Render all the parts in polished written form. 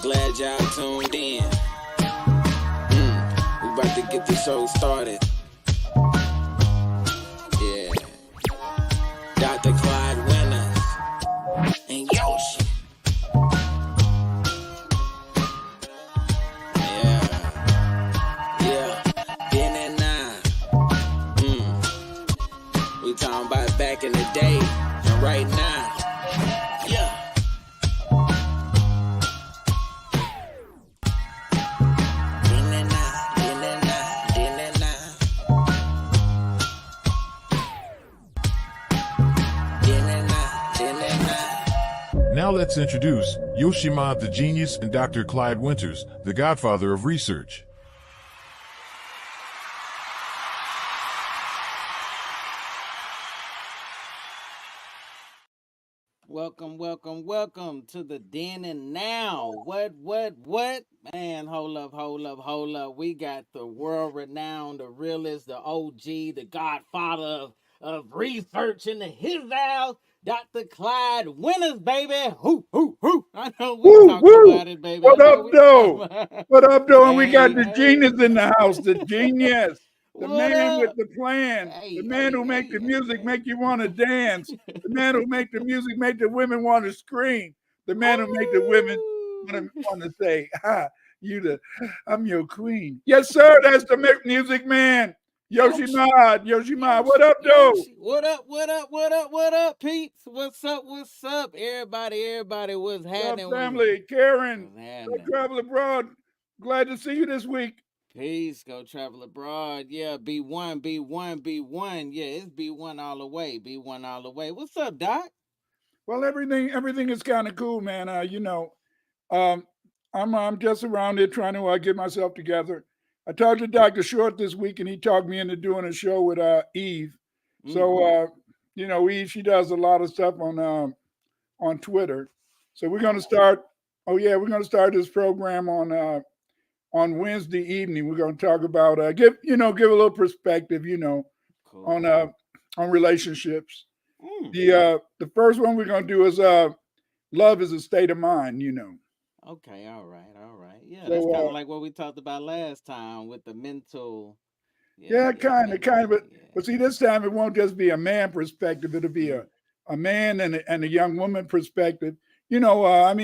glad y'all tuned in. We about to get the show started. Yeah. Dr. Clyde Winters and Yoshi. Yeah. Then and now. We talking about back in the day and right now. Yeah. Now let's introduce Yoshi MOD the genius and Dr. Clyde Winters, the godfather of research. Welcome to the then and now. What? Man, hold up. We got the world-renowned, the realest, the OG, the godfather of research in his house, Dr. Clyde Winters, baby. Hoo. I know we talking about it, baby. What up, though? What up, though? And we got the Hey. genius in the house, the genius. The What man up? with the plan, the man who make the music make you want to dance, the man who make the music make the women want to scream, the man who make the women want to say, I'm your queen. Yes, sir, that's the music man. Yoshi MOD. What up, though? What up, peeps? What's up? Everybody, what's happening? What's up, family? Karen, go travel abroad. Glad to see you this week. Peace, go travel abroad. Yeah, B1. Yeah, it's B1 all the way. What's up, Doc? Well, everything is kind of cool, man. I'm just around here trying to get myself together. I talked to Dr. Short this week, and he talked me into doing a show with Eve. So, Eve, she does a lot of stuff on Twitter. So we're going to start. We're going to start this program on Wednesday evening. We're going to talk about give a little perspective, cool. on relationships. The first one we're going to do is love is a state of mind. Okay, all right. Yeah, so, that's kind of like what we talked about last time with the mental. Kind of. But see, this time it won't just be a man perspective. It'll be a man and a young woman perspective. I'm not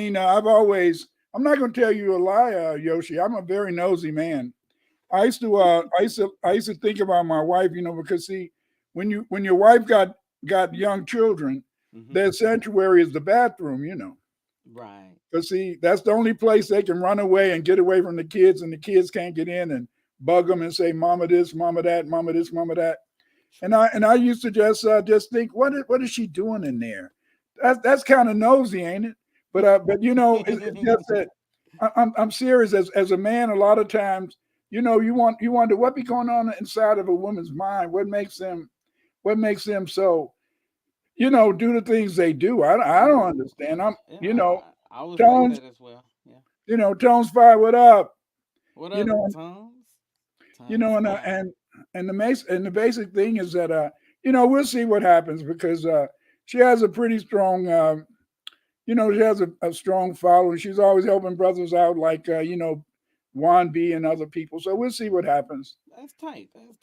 going to tell you a lie, Yoshi. I'm a very nosy man. I used to think about my wife, because see, when your wife got young children, their sanctuary is the bathroom, Right. Because see, that's the only place they can run away and get away from the kids, and the kids can't get in and bug them and say, "Mama this, Mama that, Mama this, Mama that." And I used to just think, what is she doing in there? That's kind of nosy, ain't it? But it's just that I'm serious. As a man, a lot of times, you wonder what be going on inside of a woman's mind. What makes them so, do the things they do. I don't understand. I was Tones like that as well. Yeah. Tones Fire. What up? What up, Tones? And the basic thing is that we'll see what happens, because she has a pretty strong she has a strong following. She's always helping brothers out, like Juan B and other people. So we'll see what happens. That's tight, man.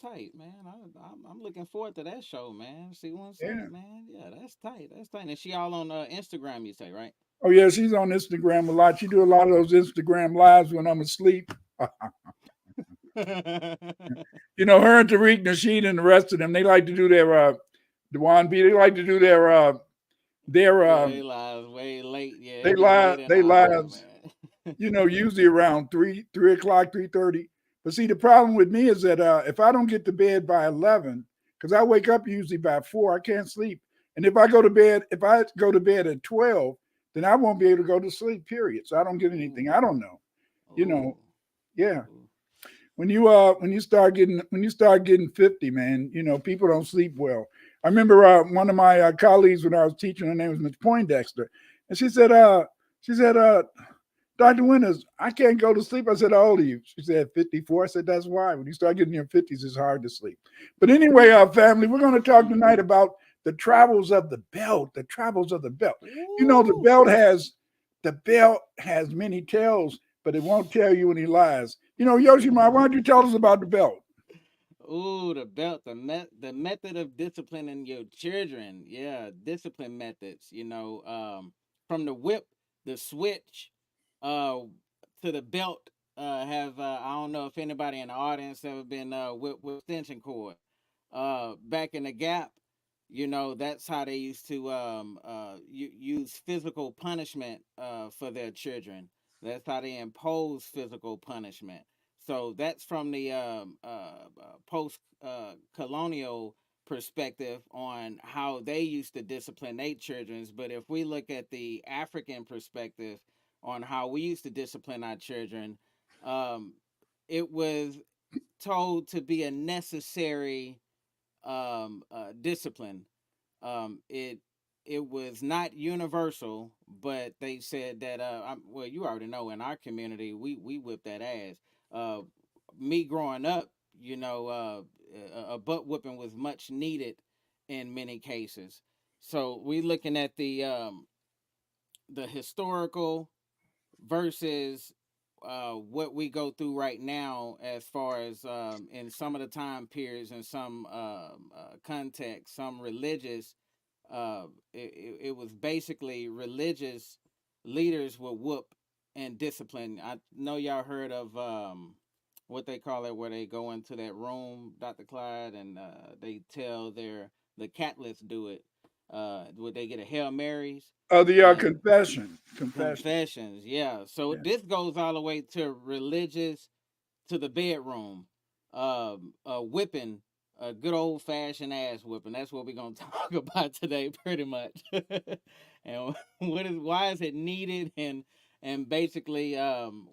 I'm looking forward to that show, man. See what I'm saying, man? Yeah, that's tight. And she all on Instagram, you say, right? Oh yeah, she's on Instagram a lot. She do a lot of those Instagram lives when I'm asleep. Her and Tariq Nasheed and the rest of them, they like to do their Juan B. They like to do their they live way late. Yeah, they live usually around 3 o'clock, 3:30. But see, the problem with me is that if I don't get to bed by 11, because I wake up usually by 4, I can't sleep. And if I go to bed at 12, then I won't be able to go to sleep, period. So I don't get anything. I don't know. Yeah. When you start getting 50, man, people don't sleep well. I remember one of my colleagues when I was teaching, her name was Ms. Poindexter, and she said, Dr. Winters, I can't go to sleep. I said, how old are you? She said, 54. I said, that's why. When you start getting in your 50s, it's hard to sleep. But anyway, family, we're going to talk tonight about the travels of the belt. The travels of the belt. The the belt has many tells, but it won't tell you any lies. Yoshi, why don't you tell us about the belt? Ooh, the belt, the method of disciplining your children. Yeah, discipline methods. From the whip, the switch, uh, to the belt. Have I don't know if anybody in the audience ever been whipped with extension cord. Back in the Gap, that's how they used to use physical punishment for their children. That's how they impose physical punishment. So that's from the post colonial perspective on how they used to discipline their children. But if we look at the African perspective on how we used to discipline our children, um, it was told to be a necessary discipline. It was not universal, but they said that well, you already know in our community we whip that ass. Uh, Me growing up, a butt whipping was much needed in many cases. So we looking at the historical versus what we go through right now as far as in some of the time periods and some context, some religious, it was basically religious leaders would whoop and discipline. I know y'all heard of what they call it, where they go into that room, Dr. Clyde, and they tell the Catholics do it. Would they get a Hail Marys? The And confession. confessions, yeah. So Yeah, this goes all the way to religious, to the bedroom, whipping, a good old fashioned ass whipping. That's what we're gonna talk about today, pretty much. And why is it needed, and basically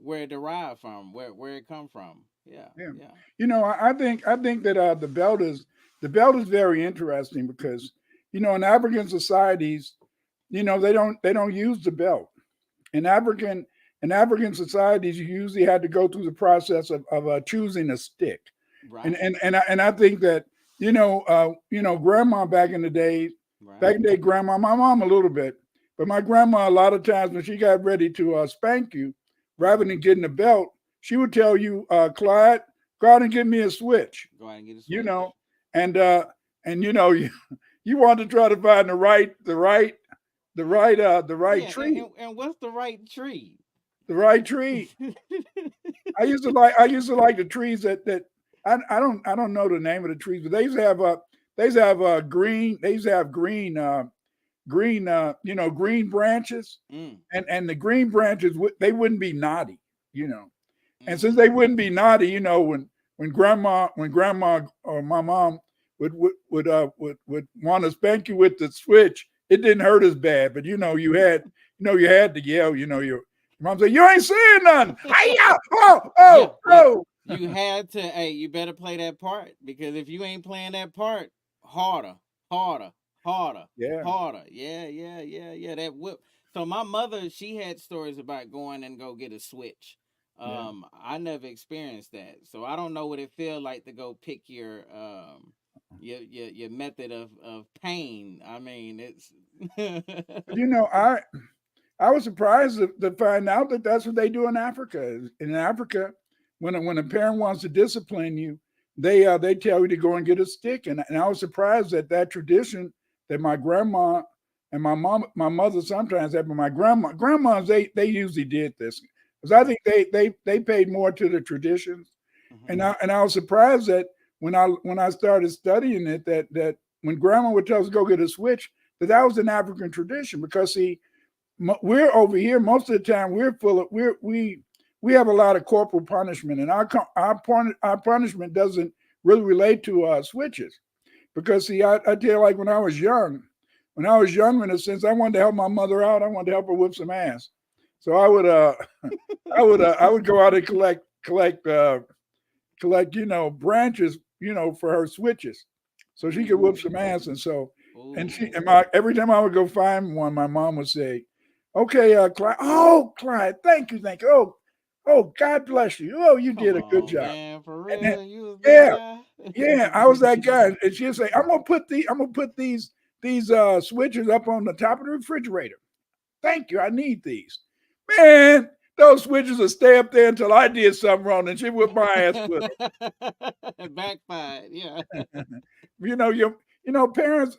where it derived from, where it come from. Yeah, yeah. yeah. I think that the belt is very interesting because in African societies, they don't use the belt. In African in African societies, you usually had to go through the process of choosing a stick, and Right, and and I think that grandma back in the day, grandma, my mom a little bit, but my grandma a lot of times when she got ready to spank you, rather mm-hmm. than getting a belt, she would tell you, Clyde, go out and get me a switch, Go ahead and get a you switch. know, and you want to try to find the right Yeah, tree, and what's the right tree? the right tree. I used to like the trees that I don't know the name of the trees, but they used to have green branches, Mm, and the green branches they wouldn't be knotty, you know. And since they mm. wouldn't be knotty, when grandma or my mom would want to spank you with the switch, it didn't hurt as bad. But you had to yell. Your mom said, "You ain't saying nothing." Hiya! Oh, Yeah, oh, yeah. oh. You had to. Hey, you better play that part, because if you ain't playing that part, harder, harder, harder, Yeah, harder. Yeah, yeah, yeah, yeah. That whip. So my mother, she had stories about going and go get a switch. yeah. I never experienced that, so I don't know what it feel like to go pick your method of pain. I mean, it's But I was surprised to find out that that's what they do in Africa. In Africa, when a parent wants to discipline you, they tell you to go and get a stick. And I was surprised that tradition that my grandma and my mother sometimes had, but my grandmas they usually did this because I right. think they paid more to the traditions. And Hmm. I was surprised that when I started studying it, that when grandma would tell us to go get a switch, that was an African tradition because see, we're over here most of the time. We're full of we have a lot of corporal punishment, and our punishment doesn't really relate to switches because see, I tell you, like when I was young, in a sense, I wanted to help my mother out. I wanted to help her whip some ass, so I would I would go out and collect branches for her switches, so she could whip some ass. And so and Ooh. my every time I would go find one, my mom would say, "Okay, Clyde. Oh, Clyde, thank you. Oh, God bless you. Oh, you Come did a good on, job." man, for And then, real, you was that yeah, guy. yeah, I was that guy. And she'd say, I'm gonna put these switches up on the top of the refrigerator. Thank you. I need these. Man, those switches will stay up there until I did something wrong, and she whipped my ass with Backfired, yeah. them. Parents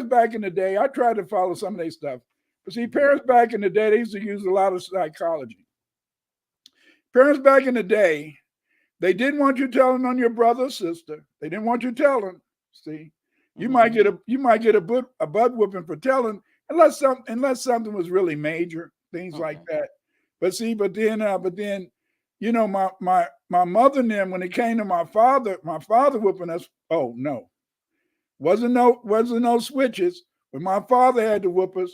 back in the day, I tried to follow some of their stuff. But see, parents back in the day, they used to use a lot of psychology. Parents back in the day, they didn't want you telling on your brother or sister. They didn't want you telling. See, you might get a butt whooping for telling, unless something was really major, things like that. But see, but then, my mother and them, when it came to my father whooping us. Oh no, wasn't no switches. When my father had to whoop us,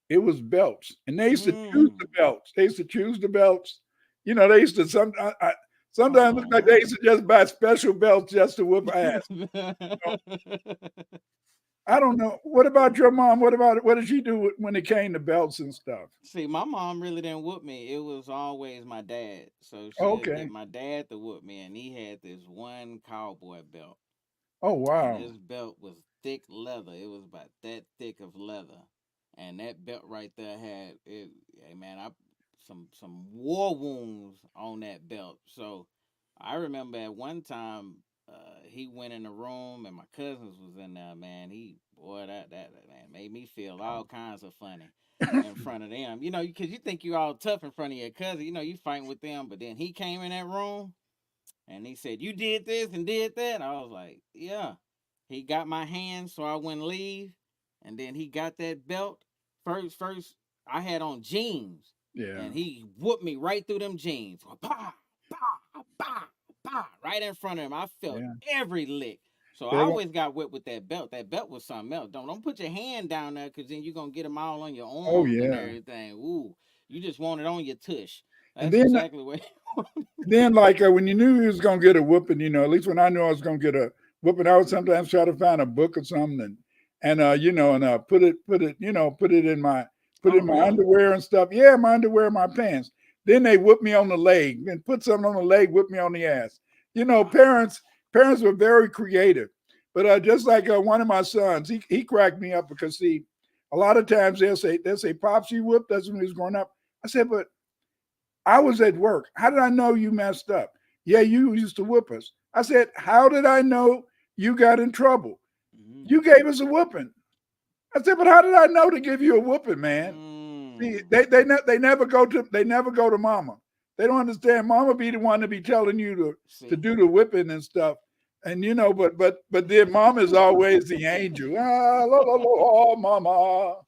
it was belts, and they used to choose the belts. They used to choose the belts. They used to sometimes look like they used to just buy special belts just to whoop ass. I don't know. What about your mom? What did she do when it came to belts and stuff? See, my mom really didn't whoop me. It was always my dad. So she'd get Okay. my dad to whoop me, and he had this one cowboy belt. Oh And wow. this belt was thick leather. It was about that thick of leather. And that belt right there had it. Hey man, I some war wounds on that belt. So I remember at one time he went in the room and my cousins was in there. Man, he boy that man made me feel all kinds of funny in front of them. Because you think you all tough in front of your cousin. You fighting with them, but then he came in that room and he said, "You did this and did that." I was like, "Yeah." He got my hand so I wouldn't leave, and then he got that belt. First, I had on jeans, Yeah. and he whooped me right through them jeans. Bah, bah, bah, bah, right in front of him. I felt Yeah. every lick. So I Yeah. always got whipped with that belt. That belt was something else. Don't put your hand down there, because then you're gonna get them all on your Oh arms and yeah. everything. Ooh, you just want it on your tush. And That's then exactly what. like when you knew you was gonna get a whooping, at least when I knew I was gonna get a whooping, I would sometimes try to find a book or something and put it in my Oh really? underwear and stuff. Yeah, my underwear, my pants. Then they whip me on the leg, then put something on the leg, whip me on the ass. Parents were very creative. But just like one of my sons, he cracked me up because see, a lot of times they'll say, "Pops, you whooped us when he was growing up." I said, "But I was at work. How did I know you messed up?" "Yeah, you used to whoop us." I said, "How did I know you got in trouble? Mm-hmm. You gave us a whooping." I said, "But how did I know to give you a whooping, man?" See, Mm. they never go to mama. They don't understand. Mama be the one to be telling you to See. do the whipping and stuff. And but then mom is always the angel. Ah, la, la, la, oh, mama.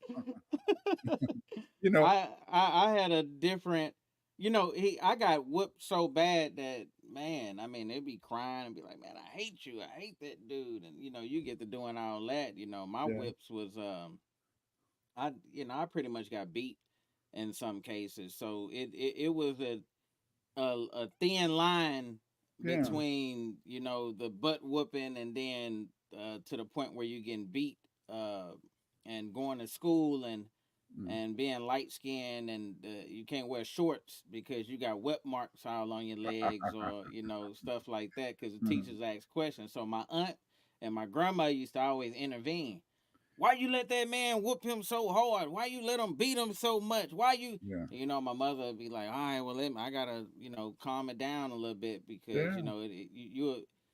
You know, I had a different, I got whooped so bad that, man, I mean, they'd be crying and be like, "Man, I hate you, I hate that dude," and you get to doing all that. My yeah, whips was I pretty much got beat in some cases, so it was a thin line yeah, between the butt whooping and then to the point where you're getting beat uh, and going to school mm, and being light skinned and you can't wear shorts because you got wet marks all on your legs or stuff like that because the mm, teachers ask questions. So my aunt and my grandma used to always intervene. Why you let that man whoop him so hard? Why you let him beat him so much? Why you? yeah, My mother would be like, "All right, well, I gotta, calm it down a little bit because yeah.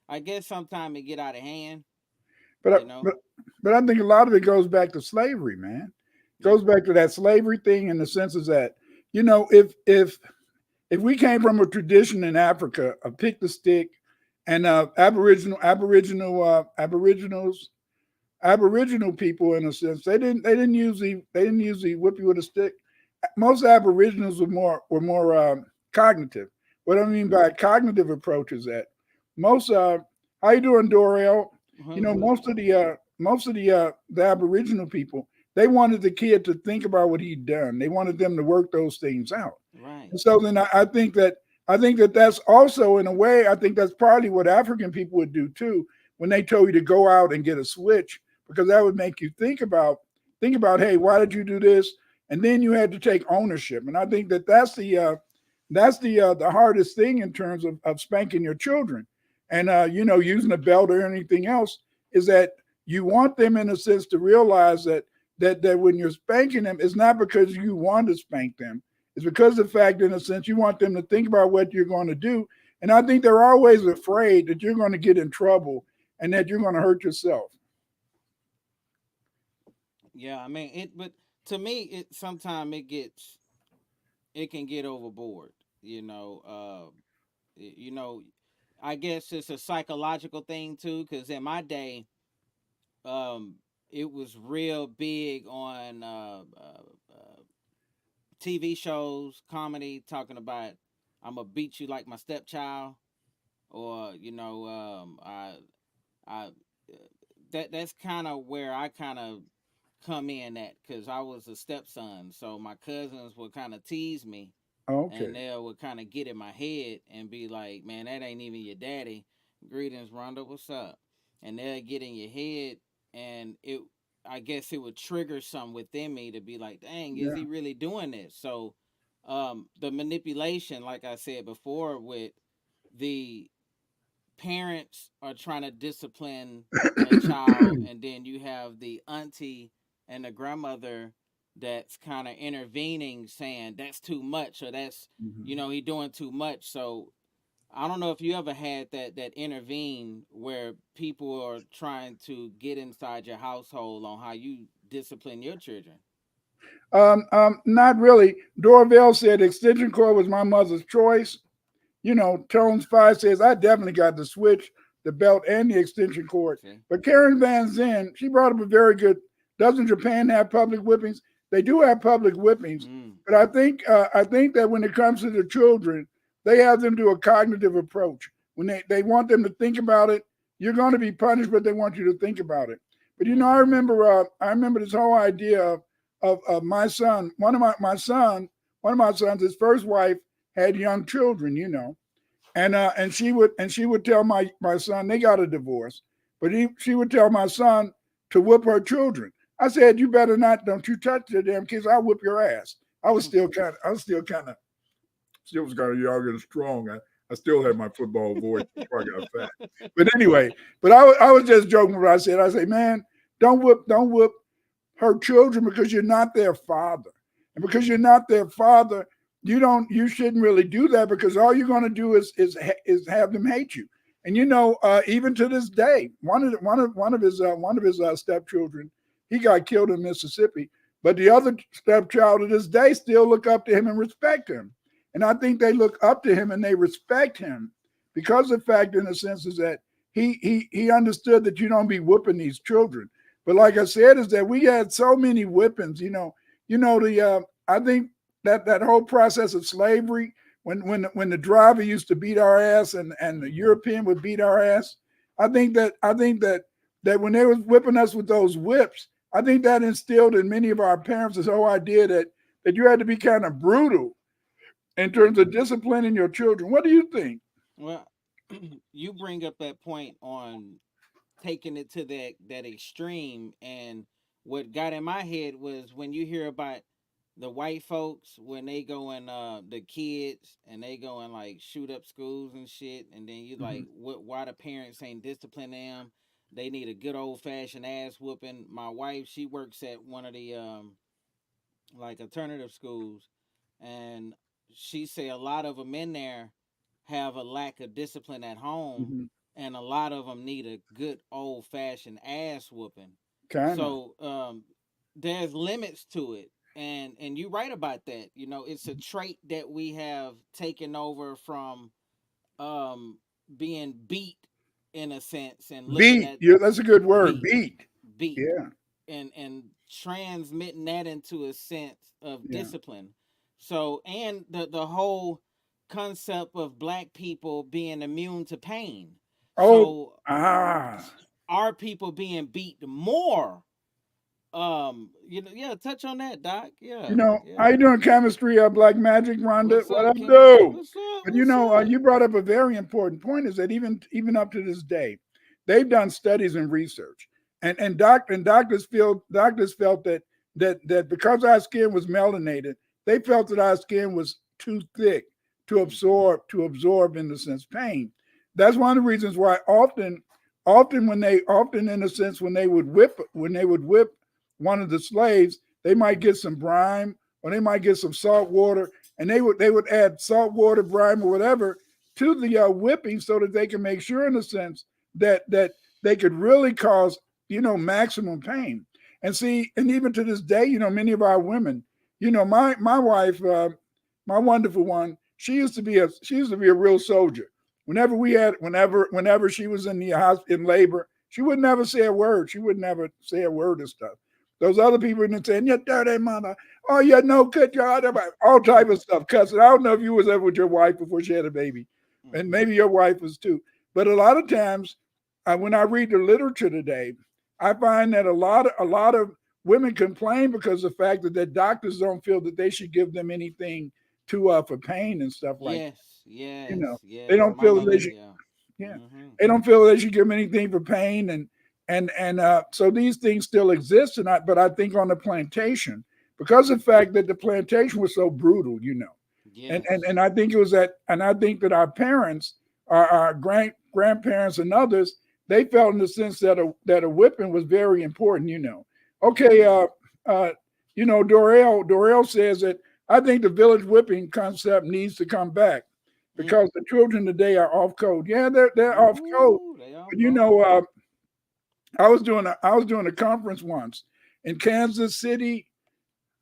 I guess sometimes it get out of hand, But you know." but I think a lot of it goes back to slavery, man. It Yeah. goes back to that slavery thing in the sense is that if we came from a tradition in Africa of pick the stick and Aboriginal people in a sense they didn't usually whip you with a stick. Most Aboriginals were more cognitive. What I mean by cognitive approach is that most how you doing, Doriel? Good. Most of the Aboriginal people, they wanted the kid to think about what he'd done. They wanted them to work those things out. Right. And so then I think that that's also in a way I think that's probably what African people would do too when they told you to go out and get a switch because that would make you think about hey, why did you do this? And then you had to take ownership. And I think that that's the hardest thing in terms of spanking your children and using a belt or anything else is that you want them in a sense to realize that when you're spanking them, it's not because you want to spank them. It's because of the fact, in a sense, you want them to think about what you're going to do. And I think they're always afraid that you're going to get in trouble and that you're going to hurt yourself. Yeah, I mean it, but to me, it sometimes it can get overboard. You know, you know, I guess it's a psychological thing too. Because in my day, um, it was real big on TV shows, comedy, talking about I'm gonna beat you like my stepchild, or I that's kind of where I kind of come in at because I was a stepson, so my cousins would kind of tease me, and Okay. they would kind of get in my head and be like, "Man, that ain't even your daddy." Greetings, Rhonda. What's up? And they'll get in your head, and I guess it would trigger something within me to be like, "Dang, is Yeah. he really doing this?" So, the manipulation, like I said before, with the parents are trying to discipline a child, and then you have the auntie and the grandmother that's kind of intervening, saying that's too much, or that's Mhm. he doing too much. So I don't know if you ever had that intervene where people are trying to get inside your household on how you discipline your children. Not really. Dorville said extension cord was my mother's choice. Tones 5 says, I definitely got the switch, the belt, and the extension cord. See? But Karen Van Zen, she brought up a very good. Doesn't Japan have public whippings? They do have public whippings, Mm. but I think that when it comes to the children, they have them do a cognitive approach. When they want them to think about it, you're going to be punished, but they want you to think about it. But I remember this whole idea of my son. One of my sons, his first wife had young children. And she would tell my son, they got a divorce, but she would tell my son to whip her children. I said, you better not, don't you touch the damn kids, I'll whip your ass. I was still kind of young and strong. I still had my football voice before I got fat. But anyway, I was just joking when I said, man, don't whip her children because you're not their father. And because you're not their father, you shouldn't really do that because all you're going to do is have them hate you. And even to this day, one of his stepchildren, he got killed in Mississippi, but the other stepchild to this day still look up to him and respect him. And I think they look up to him and they respect him because the fact, in a sense, is that he understood that you don't be whooping these children. But like I said, is that we had so many whippings. I think that whole process of slavery, when the driver used to beat our ass and the European would beat our ass, I think that when they was whipping us with those whips, I think that instilled in many of our parents this whole idea that you had to be kind of brutal in terms of disciplining your children. What do you think? Well, you bring up that point on taking it to that extreme, and what got in my head was when you hear about the white folks when they go and the kids and they go and like shoot up schools and shit, and then you Mm-hmm. like why the parents ain't disciplining them. They need a good old fashioned ass whooping. My wife, she works at one of the like alternative schools, and she say a lot of them in there have a lack of discipline at home, Mm-hmm. and a lot of them need a good old fashioned ass whooping. Kind of. So there's limits to it, and you're right about that. It's a trait that we have taken over from um, being beat in a sense, and looking Beat. at Yeah, that's a good word. beat Beat. beat Yeah. and transmitting that into a sense of Yeah. discipline. So, and the whole concept of black people being immune to pain. Oh, So ah. our people being beat more. Yeah, touch on that, Doc. Yeah, How yeah. you doing chemistry, Black Magic, Rhonda? What's What up, up, Kimmy? do? What's up? But What's up? you brought up a very important point is that even up to this day, they've done studies and research. And doctors felt that because our skin was melanated, they felt that our skin was too thick to Mm-hmm. absorb in the sense pain. That's one of the reasons why often in a sense when they would whip one of the slaves, they might get some brine or they might get some salt water and they would add salt water, brine, or whatever to the whipping so that they can make sure, in a sense, that they could really cause maximum pain. And see, and even to this day, many of our women, my wife, my wonderful one, she used to be a real soldier. Whenever she was in the hospital in labor, she would never say a word. She would never say a word and stuff. Those other people in saying, "You dirty mother," "Oh, you no good God," all type of stuff, cussing. I don't know if you was ever with your wife before she had a baby, and maybe your wife was too. But a lot of times, when I read the literature today, I find that a lot of women complain because of the fact that their doctors don't feel that they should give them anything to for pain and stuff like that. Yes, You know, yes, they yes. don't My feel that they mother, should. yeah. Yeah, Mm-hmm. they don't feel they should give them anything for pain, and so these things still exist. But I think on the plantation, because of the fact that the plantation was so brutal, and Yes. I think it was that, and I think that our parents, our grandparents, and others, they felt in the sense that a whipping was very important. Okay, Mm-hmm. uh, Dorel says that I think the village whipping concept needs to come back Mm. because the children today are off code. Yeah, they're off code. Ooh, they off But cold. I was doing a conference once in Kansas City.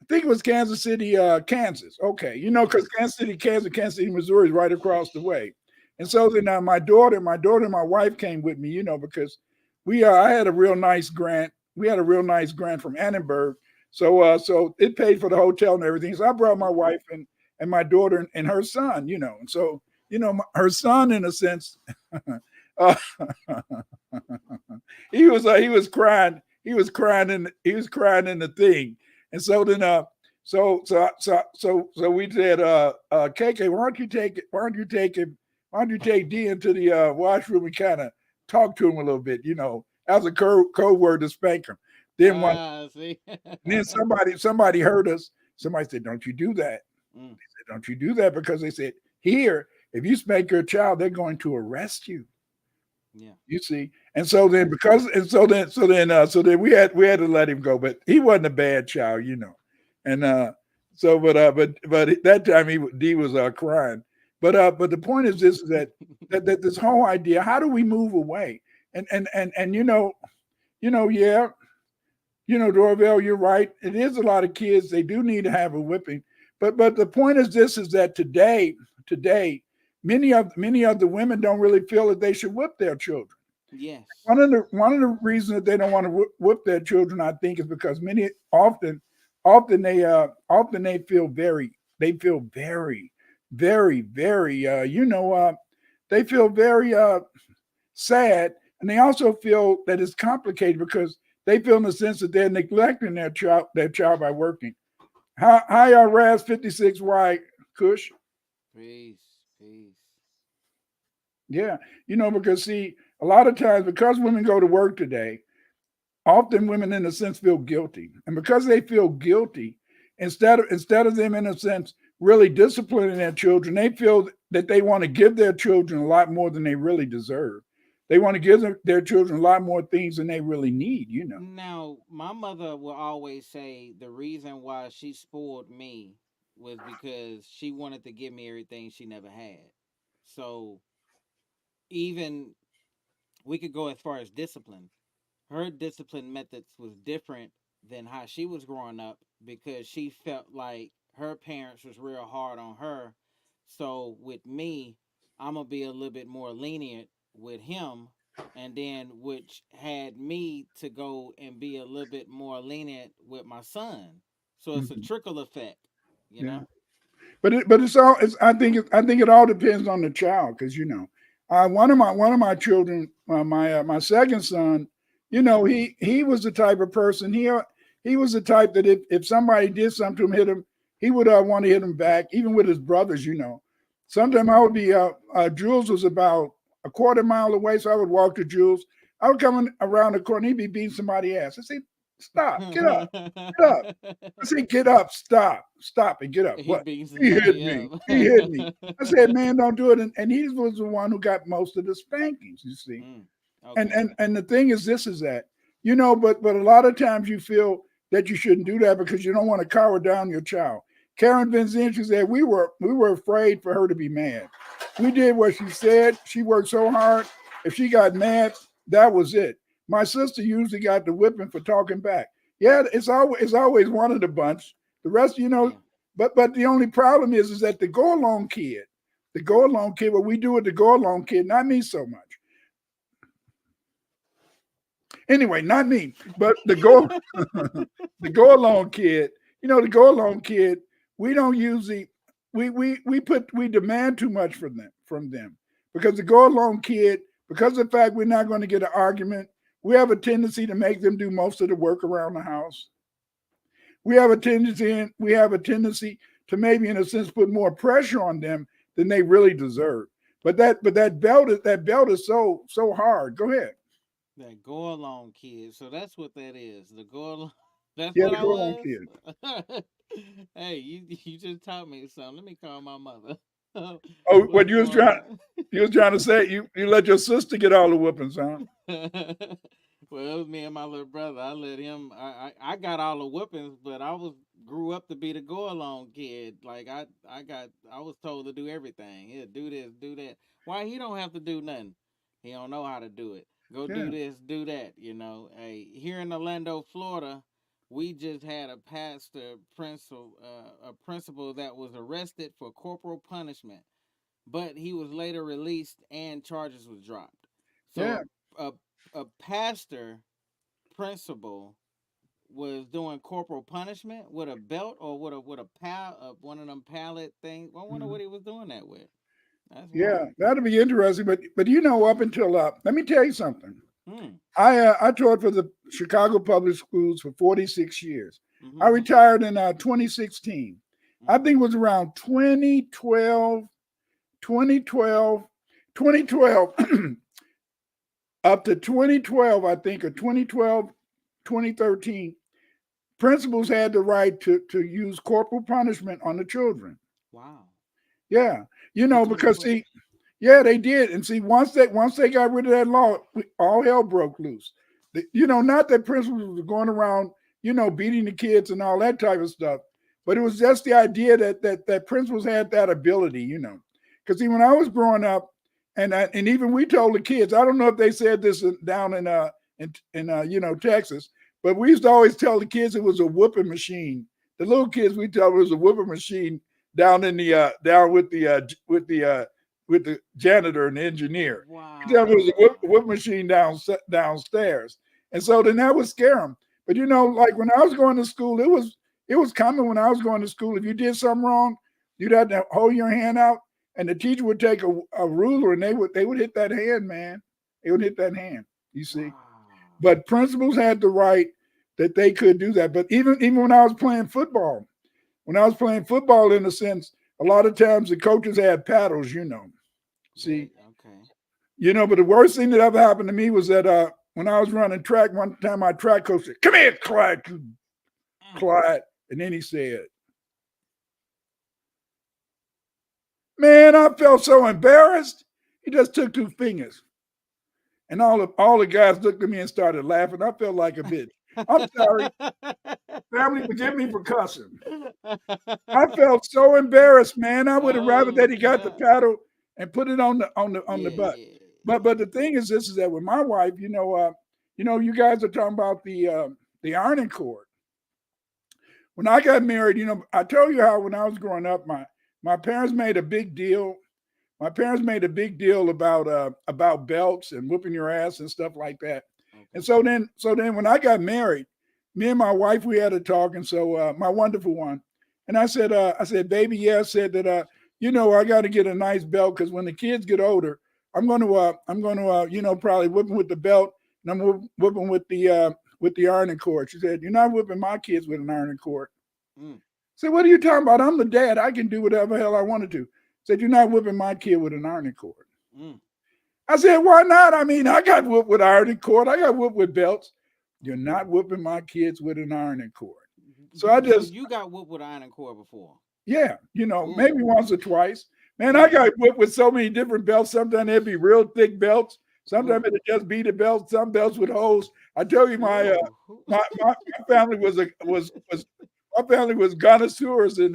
I think it was Kansas City, Kansas. Okay, Mm-hmm. because Kansas City, Kansas City, Missouri is right across the way. And so Okay. then my daughter, and my wife came with me, because I had a real nice grant. We had a real nice grant from Annenberg, so it paid for the hotel and everything. So I brought my Mm-hmm. wife and my daughter and her son, and so her son, in a sense, uh, he was crying. He was crying in the thing. And so then so we said, KK, why don't you take D into the washroom and kind of talk to him a little bit, as a code word to spank him. Then one Ah, see. then somebody heard us. Somebody said, "Don't you do that." Mm, Don't you do that, because they said, here, if you spank your child, they're going to arrest you. yeah. You see, and so then because and so then we had to let him go, but he wasn't a bad child, and so but that time D was crying, but the point is this, is that this whole idea, how do we move away, and yeah, Dorvell, you're right, it is a lot of kids, they do need to have a whipping, but the point is this, is that today many of the women don't really feel that they should whip their children. Yes. One of the reasons that they don't want to whip their children, I think, is because often they feel very, very, very they feel very sad, and they also feel that it's complicated because they feel, in the sense, that they're neglecting their child by working. Hi, Raz 56Y Kush. Peace. Peace. Yeah, because see, a lot of times, because women go to work today, often women, in a sense, feel guilty, and because they feel guilty, instead of them, in a sense, really disciplining their children, they feel that they want to give their children a lot more than they really deserve. They want to give their children a lot more things than they really need. Now, my mother will always say the reason why she spoiled me was because she wanted to give me everything she never had. So even we could go as far as discipline. Her discipline methods was different than how she was growing up because she felt like her parents was real hard on her. So with me, I'm gonna be a little bit more lenient with him, and then which had me to go and be a little bit more lenient with my son. So it's a Mhm. trickle effect, you Yeah. know. But it's all. I think it all depends on the child, because one of my children, my second son, Mm-hmm. he was the type of person, he was the type that if somebody did something to him, hit him, he would want to hit him back, even with his brothers. Sometimes I would be Jules was about a quarter mile away, so I would walk to Jules. I would come around the corner, he'd be beating somebody's ass. I say, stop, get up, get up. I said, get up, stop, and get up. He What? beat He hit somebody me. up. He hit me. I said, man, don't do it. And he was the one who got most of the spankings, you see. Mm, And okay. and and the thing is, this is that, but a lot of times you feel that you shouldn't do that because you don't want to cower down your child. Karen Vincent said we were afraid for her to be mad. We did what she said. She worked so hard. If she got mad, that was it. My sister usually got the whipping for talking back. Yeah, it's always one of the bunch. The rest, Yeah. but the only problem is that the go along kid, what we do with the go along kid, not me so much. Anyway, not me, but the go the go along kid. The go along kid. We don't usually we demand too much from them because the go along kid, because of the fact we're not going to get an argument, we have a tendency to make them do most of the work around the house. We have a tendency to maybe in a sense put more pressure on them than they really deserve. But that belt is so hard. Go ahead. That go along kid. So that's what that is. The go along. That's Yeah, what the I go along was. kid. Hey, you just taught me something. Let me call my mother. Oh, what What's going on? you was trying to say you let your sister get all the whoopings, huh? Well, it was me and my little brother. I let him. I got all the whoopings, but grew up to be the go along kid. Like I was told to do everything. Yeah, do this, do that. Why he don't have to do nothing? He don't know how to do it. Go do Yeah, this, do that. Hey, here in Orlando, Florida, we just had a principal that was arrested for corporal punishment, but he was later released and charges was dropped. yeah, So a pastor principal was doing corporal punishment with a belt or with a one of them pallet things. I wonder what he was doing that with. That's yeah. wild. That'll be interesting. But up until let me tell you something. Hmm. I taught for the Chicago Public Schools for 46 years. I Mm-hmm. retired in 2016. I Mm. think it was around 2012, 2012 up to 2012, I think, or 2012, 2013. Principals had the right to use corporal punishment on the children. Wow. Yeah, Between because what? see, yeah, they did, and see, once they got rid of that law, all hell broke loose. Not that principals were going around, beating the kids and all that type of stuff, but it was just the idea that principals had that ability, because see, when I was growing up, and even we told the kids, I don't know if they said this down in Texas, but we used to always tell the kids it was a whooping machine. The little kids we tell it was a whooping machine down in the down with the janitor and the engineer. We tell them it was a Wow. whoop machine downstairs, and so then that would scare them. But like when I was going to school, it was common when I was going to school. If you did something wrong, you'd have to hold your hand out, and the teacher would take a ruler and they would hit that hand, man. They would hit that hand. You see, Wow. but principals had the right that they could do that. But even when I was playing football, in a sense, a lot of times the coaches had paddles, See, Okay. but the worst thing that ever happened to me was that when I was running track, one time my track coach said, "Come here, Clyde, Mm. Clyde," and then he said, "Man, I felt so embarrassed." He just took two fingers, and all the guys looked at me and started laughing. I felt like a bitch. I'm sorry, family, forgive me for cussing. I felt so embarrassed, man. I would have rather Oh that he got the God. paddle and put it on the Yeah, butt. yeah, But the yeah. thing is, this is that with my wife, you guys are talking about the ironing cord. When I got married, I tell you how when I was growing up, my parents made a big deal. My parents made a big deal about belts and whooping your ass and stuff like that. And Okay. so then when I got married, me and my wife we had a talk, and so my wonderful one, and I said, baby, yeah, I said that I got to get a nice belt because when the kids get older, I'm going to probably whip them with the belt, and I'm whipping with the ironing cord. She said, you're not whipping my kids with an ironing cord. Mm. I said, what are you talking about? I'm the dad. I can do whatever hell I want to do. Said, you're not whipping my kid with an ironing cord. Mm. I said, why not? I mean, I got whooped with ironing cord. I got whooped with belts. You're Mm. not whooping my kids with an ironing cord. So I So just, you got whooped with iron core before? yeah, Ooh. maybe once or twice. Man, I Ooh. got whipped with so many different belts. Sometimes they'd be real thick belts. Ooh. Sometimes it'd just be the belt. Some belts with holes. I tell you, Ooh. my family was my family was connoisseurs in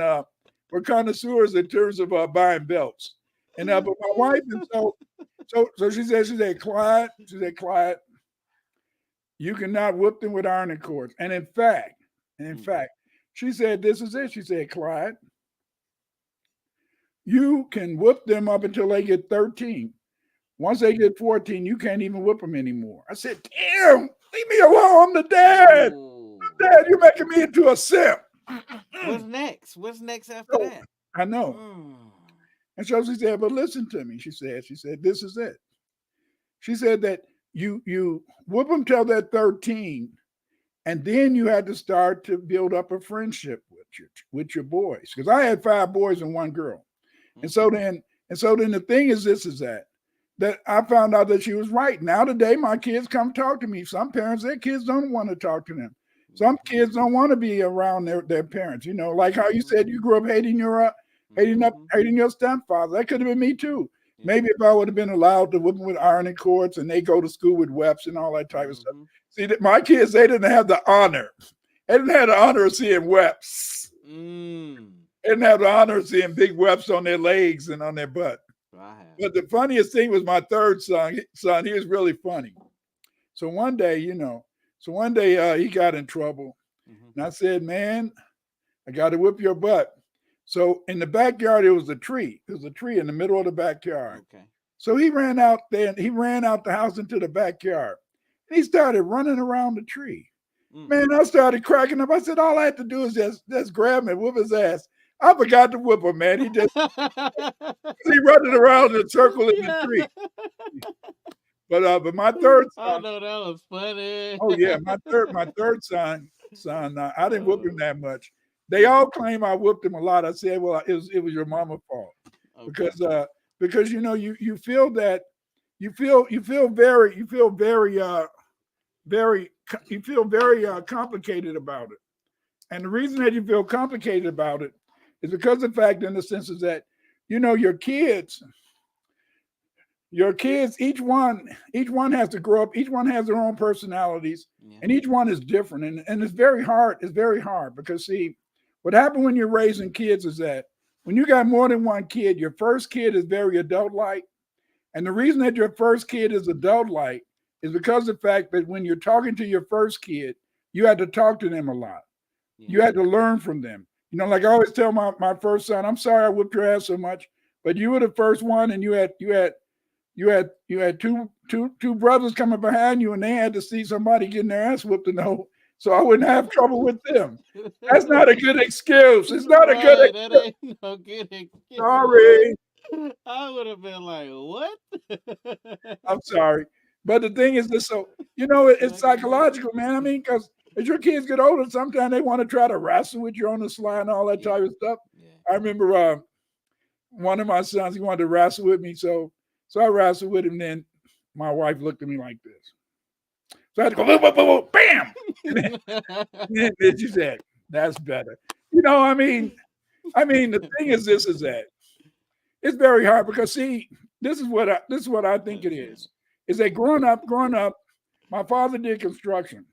we're connoisseurs in terms of buying belts. And but my wife, and so she said, Clyde, you cannot whip them with ironing cords. And in fact, she said, this is it. She said, Clyde, you can whip them up until they get 13. Once they get 14, you can't even whip them anymore. I said, damn, leave me alone. I'm the dad. Dad, you're making me into a simp. What's next? What's next after that? I know. And so she said, but listen to me. She said, this is it. She said that you whip them till they're 13, and then you had to start to build up a friendship with your boys. Because I had 5 boys and 1 girl. And so then the thing is that I found out that she was right. Now today, my kids come talk to me. Some parents, their kids don't want to talk to them. Some kids don't want to be around their parents. You know, like how you said you grew up hating your stepfather. That could have been me too. Maybe if I would have been allowed to whip them with ironing cords and they go to school with webs and all that type of stuff. See, my kids, they didn't have the honor. They didn't have the honor of seeing webs. They didn't have the honor of seeing big webs on their legs and on their butt. But the funniest thing was my third son. He was really funny. So one day, he got in trouble. And I said, man, I got to whip your butt. So in the backyard, there was a tree. There was a tree in the middle of the backyard. Okay. So he ran out there and he ran out the house into the backyard. And he started running around the tree. Man, I started cracking up. I said, all I had to do is just grab him and whip his ass. I forgot to whip him, man. He running around in a circle in the tree. But my third son. I know that was funny. Oh yeah, my third son. I didn't whip him that much. They all claim I whipped him a lot. I said, well, it was your mama's fault. Okay. Because you feel that you feel very complicated about it. And the reason that you feel complicated about it is because the fact, in the sense, is that your kids, each one has to grow up. Each one has their own personalities, and each one is different. And it's very hard. It's very hard because, see, what happens when you're raising kids is that when you got more than one kid, your first kid is very adult-like. And the reason that your first kid is adult-like is because of the fact that when you're talking to your first kid, you had to talk to them a lot. You had to learn from them. Like I always tell my first son, I'm sorry I whipped your ass so much, but you were the first one, and you had two brothers coming behind you, and they had to see somebody getting their ass whipped to know, so I wouldn't have trouble with them. That's not a good excuse. It's not a good excuse. That ain't no good excuse. Sorry. I would have been like, what? I'm sorry. But the thing is this, so, it's psychological, man. I mean, because as your kids get older, sometimes they want to try to wrestle with you on the sly and all that type of stuff. I remember one of my sons, he wanted to wrestle with me. So I wrestled with him. Then my wife looked at me like this. So I had to go, boom, boom, boom, boom, bam. And then she said, that's better. I mean, the thing is this, is that it's very hard because, see, this is what I think it is that growing up, my father did construction.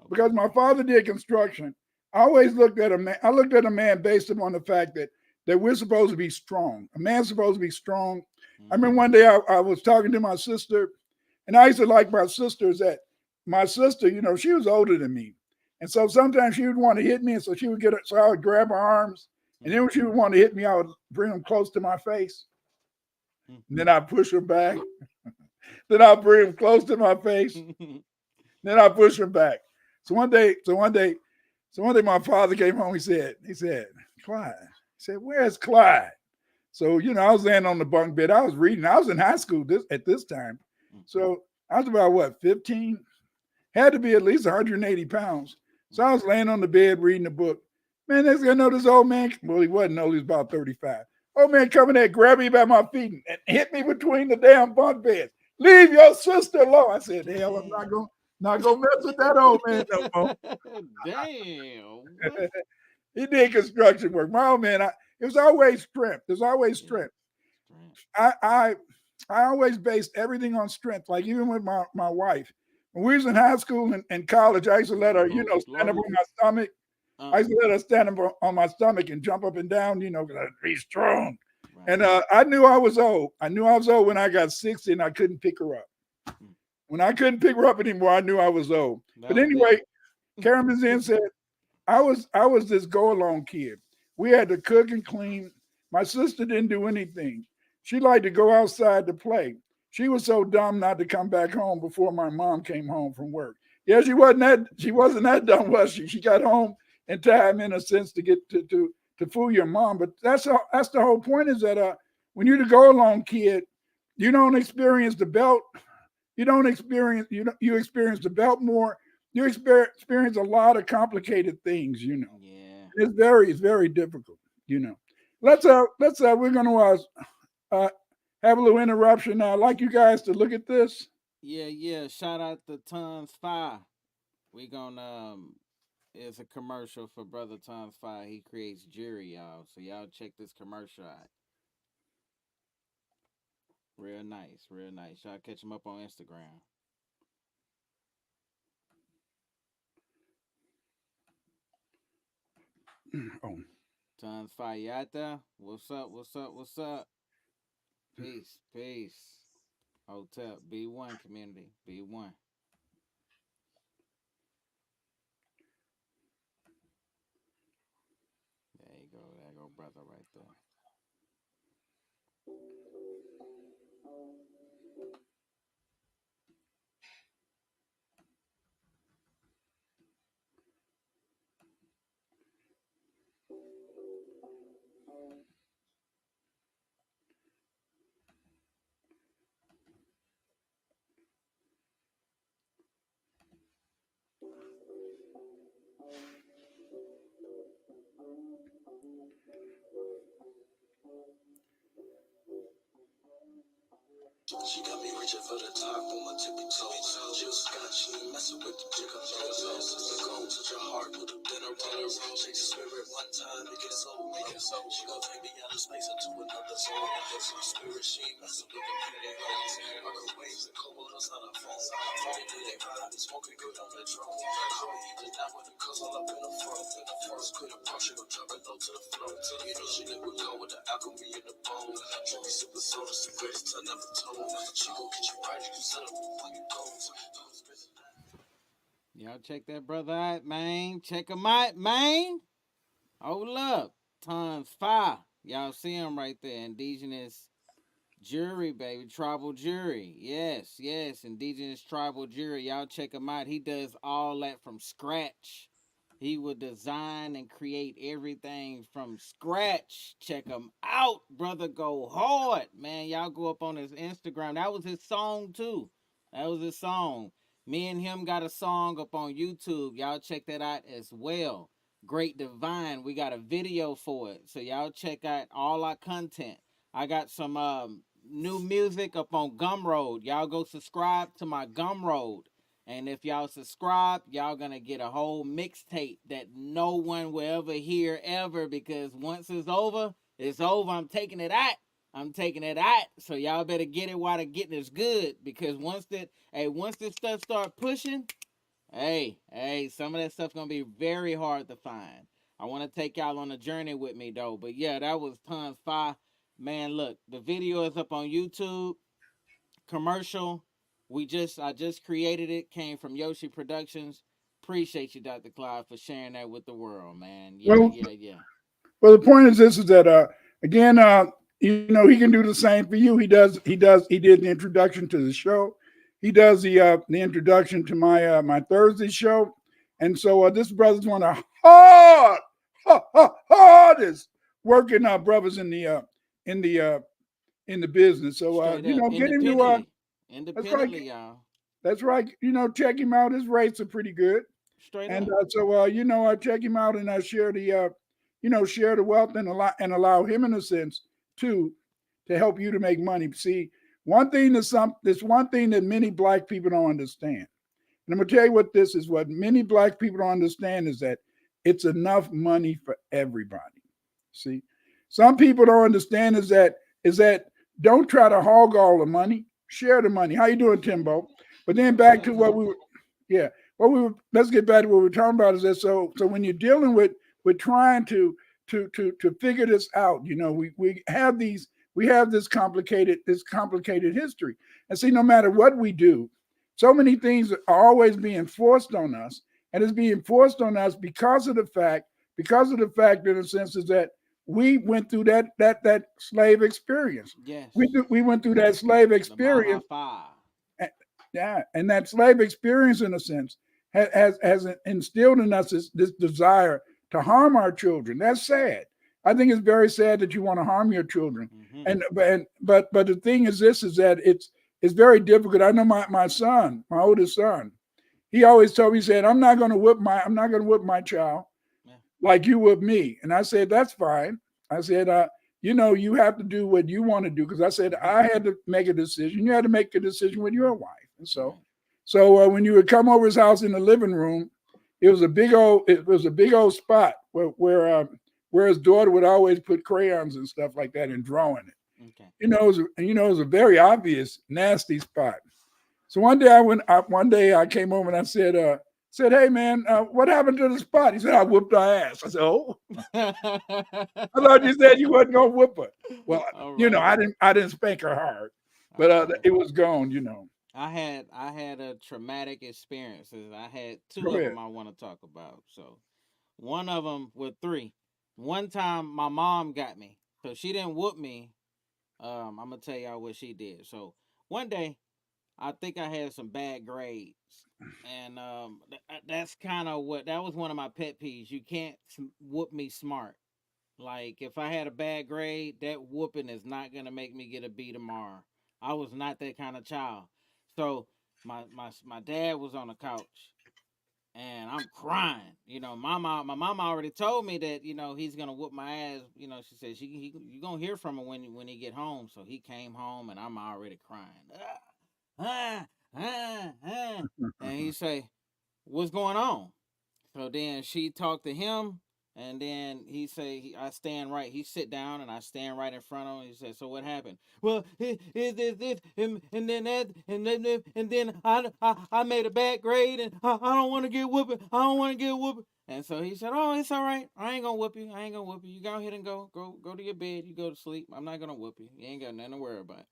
Because my father did construction, I always looked at a man. I looked at a man based upon the fact that we're supposed to be strong. A man's supposed to be strong. I remember one day I was talking to my sister, and I used to like my sister is that my sister, she was older than me. And so sometimes she would want to hit me, and so she would so I would grab her arms, and then when she would want to hit me, I would bring them close to my face. And then I'd push her back. Then I'd bring them close to my face. Then I'd push her back. So one day, my father came home. He said, Clyde. He said, where's Clyde? So, I was laying on the bunk bed. I was reading. I was in high school at this time. So I was about, 15? Had to be at least 180 pounds. So I was laying on the bed reading a book. Man, next thing I know, this old man, well, he wasn't old. He was about 35. Old man coming there, grabbed me by my feet and hit me between the damn bunk beds. Leave your sister alone. I said, hell, I'm not gonna mess with that old man no more. Damn. He did construction work. My old man, it was always strength. There's always strength. I always based everything on strength. Like even with my wife, when we was in high school and college, I used to let her, stand up on my stomach. I used to let her stand up on my stomach and jump up and down, because I'd be strong. Right. And I knew I was old. I knew I was old when I got 60 and I couldn't pick her up. When I couldn't pick her up anymore, I knew I was old. But anyway, Karen Bazin said, I was this go-along kid. We had to cook and clean. My sister didn't do anything. She liked to go outside to play. She was so dumb not to come back home before my mom came home from work. Yeah, she wasn't that dumb, was she? She got home in time, in a sense, to get to fool your mom. But that's the whole point, is that when you're the go-along kid, you don't experience the belt. You experience the belt more. You experience a lot of complicated things, Yeah. It's very difficult, Let's we're gonna have a little interruption now. I'd like you guys to look at this. Yeah. Shout out to Tons 5. We gonna it's a commercial for Brother Tons 5. He creates jewelry, y'all. So y'all check this commercial out. Real nice, real nice. Y'all catch him up on Instagram. Oh. Tons 5, you out there? What's up? What's up? What's up? Peace, peace. Hotel B1 community, B1. There you go, brother, right there. She got me reaching for the top on my tippy toes. Jill Scott, she ain't messing with the jigger toes. Sister go touch her heart with a dinner roll. Shake the spirit one time, make it so, make it so. She gon' take me out of space into another zone. My spirit, she ain't messing with the pretty hoes. Microwaves and cold waters on her phone. They do they vibe and smoking good on the drone. I'll be either down with the cuz all up in the front. First quit approach, she gon' drop it low to the floor. You know she live with gold with the alchemy in the bowl. She be super soda, the greatest I never told. She gon' get you right, you set up when you go. Y'all check that brother out, man. Check him out, man. Hold up. Tons 5. Y'all see him right there. Indigenous jury, baby. Tribal jury. Yes. Indigenous tribal jury. Y'all check him out. He does all that from scratch. He would design and create everything from scratch. Check him out. Brother go hard. Man, y'all go up on his Instagram. That was his song, too. That was his song. Me and him got a song up on YouTube. Y'all check that out as well. Great Divine. We got a video for it. So y'all check out all our content. I got some new music up on Gumroad. Y'all go subscribe to my Gumroad. And if y'all subscribe, y'all gonna get a whole mixtape that no one will ever hear ever, because once it's over, it's over. I'm taking it out. So y'all better get it while the getting is good, because once this stuff start pushing, some of that stuff's gonna be very hard to find. I want to take y'all on a journey with me though. But yeah, that was Tons 5. Man, look, the video is up on YouTube. Commercial. I just created it. Came from Yoshi Productions. Appreciate you, Dr. Clyde, for sharing that with the world, man. Yeah. Well, the point is this: is that again, he can do the same for you. He did the introduction to the show. He does the introduction to my Thursday show, and so this brother's one of hardest working brothers in the business. So get him to independently, y'all. That's right. Check him out. His rates are pretty good. Straight and up. check him out, and I share the wealth, and allow him, in a sense, to help you to make money. See, there's one thing that many Black people don't understand. And I'm gonna tell you what many Black people don't understand is that it's enough money for everybody. See, some people don't understand is that don't try to hog all the money, share the money. How you doing, Timbo? But then back to what we were, let's get back to what we're talking about. Is that so when you're dealing with trying to figure this out, we have this complicated history, and see, no matter what we do, so many things are always being forced on us, and it's being forced on us because of the fact in a sense is that we went through that slave experience. Yes. We went through that slave experience. Yeah, and that slave experience, in a sense, has instilled in us this desire to harm our children. That's sad. I think it's very sad that you want to harm your children. But the thing is this: is that it's very difficult. I know my son, my oldest son, he always told me, he said, I'm not going to whip my child like you whip me. And I said, that's fine. I said, you have to do what you want to do, because I said I had to make a decision. You had to make a decision with your wife. And so when you would come over his house in the living room, it was a big old spot where his daughter would always put crayons and stuff like that and draw in it. Okay. It was a very obvious nasty spot. So one day I came over and I said, hey man, what happened to the spot? He said, I whooped her ass. I said, oh. I thought you said you wasn't gonna whoop her. Well, right. I didn't spank her hard, but it was gone. I had a traumatic experiences. I had two of them I want to talk about. So one of them with three. One time my mom got me, so she didn't whoop me. I'm gonna tell y'all what she did. So one day, I think I had some bad grades, and that's kind of that was one of my pet peeves. You can't whoop me smart. Like if I had a bad grade, that whooping is not gonna make me get a B tomorrow. I was not that kind of child. So my dad was on the couch and I'm crying. My mama already told me that he's gonna whoop my ass. She said you gonna hear from him when he get home. So he came home and I'm already crying. And he say, "What's going on?" So then she talked to him, and then he say, "I stand right." He sit down, and I stand right in front of him. He said, "So what happened?" Well, this, and then that, and then I made a bad grade, and I don't want to get whooped. I don't want to get whooped. And so he said, "Oh, it's all right. I ain't gonna whoop you. I ain't gonna whoop you. You go ahead and go to your bed. You go to sleep. I'm not gonna whoop you. You ain't got nothing to worry about."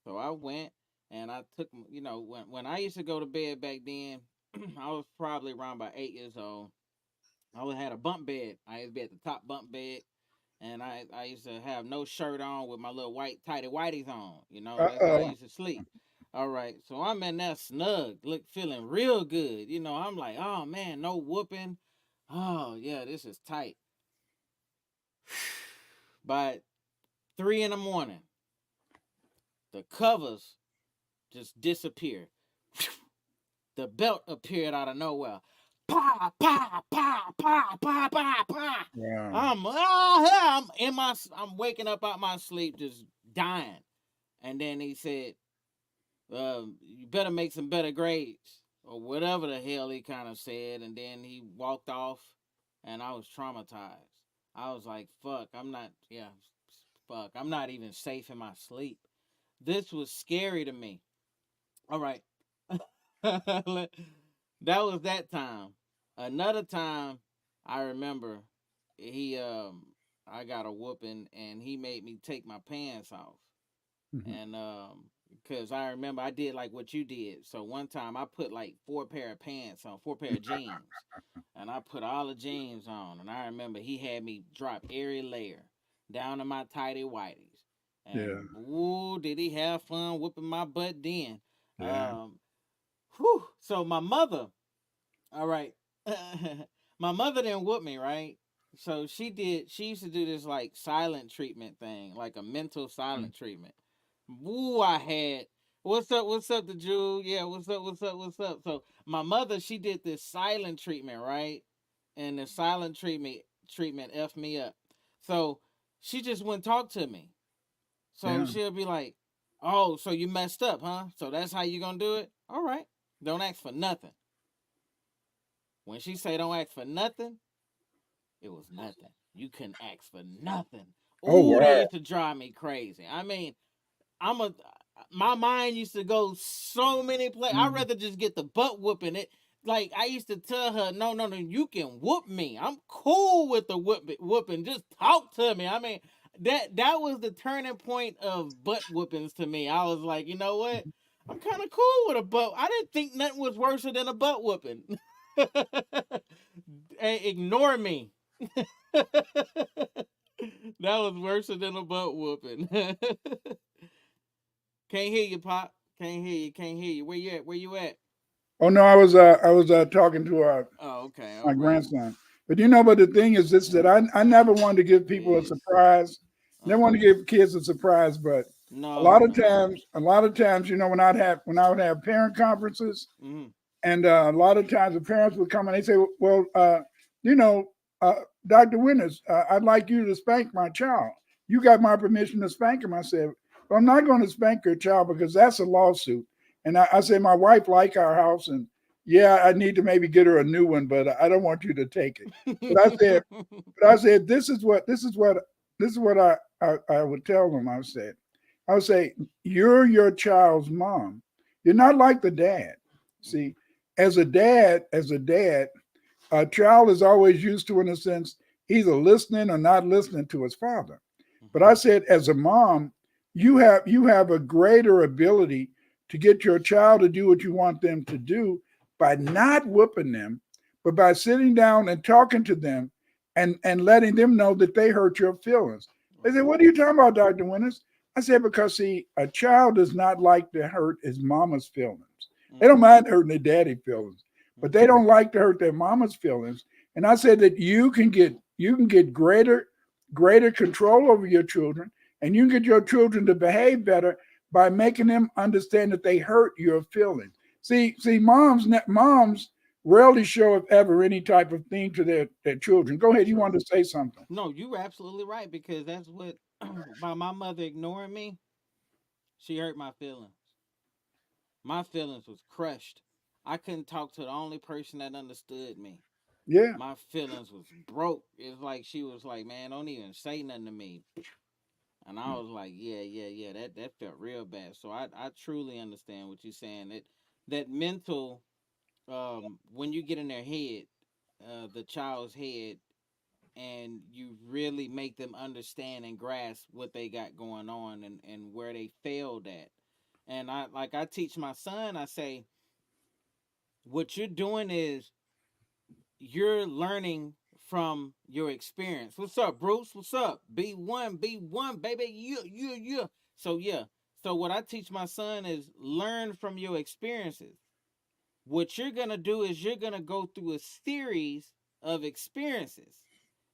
So I went and I took, when I used to go to bed back then, I was probably around about 8 years old. I always had a bunk bed. I used to be at the top bunk bed, and I used to have no shirt on with my little white tighty whities on. That's how I used to sleep. All right, so I'm in there snug, feeling real good. I'm like, oh man, no whooping. Oh yeah, this is tight. By 3 in the morning, the covers just disappeared. The belt appeared out of nowhere. Pa pa pa pa pa pa pa. Yeah. I'm waking up out my sleep, just dying. And then he said, "You better make some better grades," or whatever the hell he kind of said. And then he walked off, and I was traumatized. I was like, "Fuck, fuck, I'm not even safe in my sleep." This was scary to me. All right. That was that time. Another time I remember I got a whooping and he made me take my pants off. Mm-hmm. And because I remember I did like what you did. So one time I put like 4 pair of pants on, 4 pair of jeans. And I put all the jeans on. And I remember he had me drop every layer down to my tighty whities. And ooh, did he have fun whooping my butt then? Yeah. Whew. So my mother, all right, my mother didn't whoop me, right? So she used to do this like silent treatment thing, like a mental silent treatment. Woo, I had, what's up, the Jew? Yeah, what's up? So my mother, she did this silent treatment, right? And the silent treatment effed me up. So she just wouldn't talk to me. So she'll be like, "Oh, so you messed up, huh? So that's how you gonna do it? All right. Don't ask for nothing." When she say don't ask for nothing, it was nothing. You couldn't ask for nothing. Ooh, that used to drive me crazy. I mean, I'm a my mind used to go so many places. I'd rather just get the butt whooping it. like I used to tell her, no, you can whoop me. I'm cool with the whooping. Just talk to me. I mean, that was the turning point of butt whoopings to me. I was like, you know what? I'm kind of cool with a butt. I didn't think nothing was worse than a butt whooping. Hey, ignore me. That was worse than a butt whooping. Can't hear you, Pop. Can't hear you. Can't hear you. Where you at? Where you at? Oh no, I was talking to Oh, okay. All my right. grandson. But but the thing is this, that I never wanted to give people a Yes. surprise. Never want Uh-huh. to give kids a surprise, but No, no. a lot of times, when I would have parent conferences, Mm-hmm. and a lot of times the parents would come and they say, well, you know, uh, Dr. Winters, I'd like you to spank my child. You got my permission to spank him. I said, well, I'm not going to spank your child because that's a lawsuit. And I said, my wife like our house, and yeah, I need to maybe get her a new one, but I don't want you to take it. But I said, this is what I would tell them. I would say, you're your child's mom. You're not like the dad. See, as a dad, a child is always used to, in a sense, either listening or not listening to his father. But I said, as a mom, you have a greater ability to get your child to do what you want them to do by not whooping them, but by sitting down and talking to them and letting them know that they hurt your feelings. They said, what are you talking about, Dr. Winters? I said, because see, a child does not like to hurt his mama's feelings. They don't mind hurting their daddy feelings, but they don't like to hurt their mama's feelings. And I said that you can get greater control over your children, and you can get your children to behave better by making them understand that they hurt your feelings. See, moms rarely show, if ever, any type of thing to their children. Go ahead, you True. wanted to say something. No, you were absolutely right because that's what by my mother ignoring me, she hurt my feelings. My feelings was crushed. I couldn't talk to the only person that understood me. Yeah. My feelings was broke. It's like she was like, "Man, don't even say nothing to me." And I was like, "Yeah. That felt real bad." So I truly understand what you're saying. That mental when you get in their head, the child's head, and you really make them understand and grasp what they got going on and where they failed at. And I teach my son, I say, what you're doing is you're learning from your experience. What's up, Bruce? What's up? B1, baby. You. So yeah. So what I teach my son is learn from your experiences. What you're gonna do is you're gonna go through a series of experiences.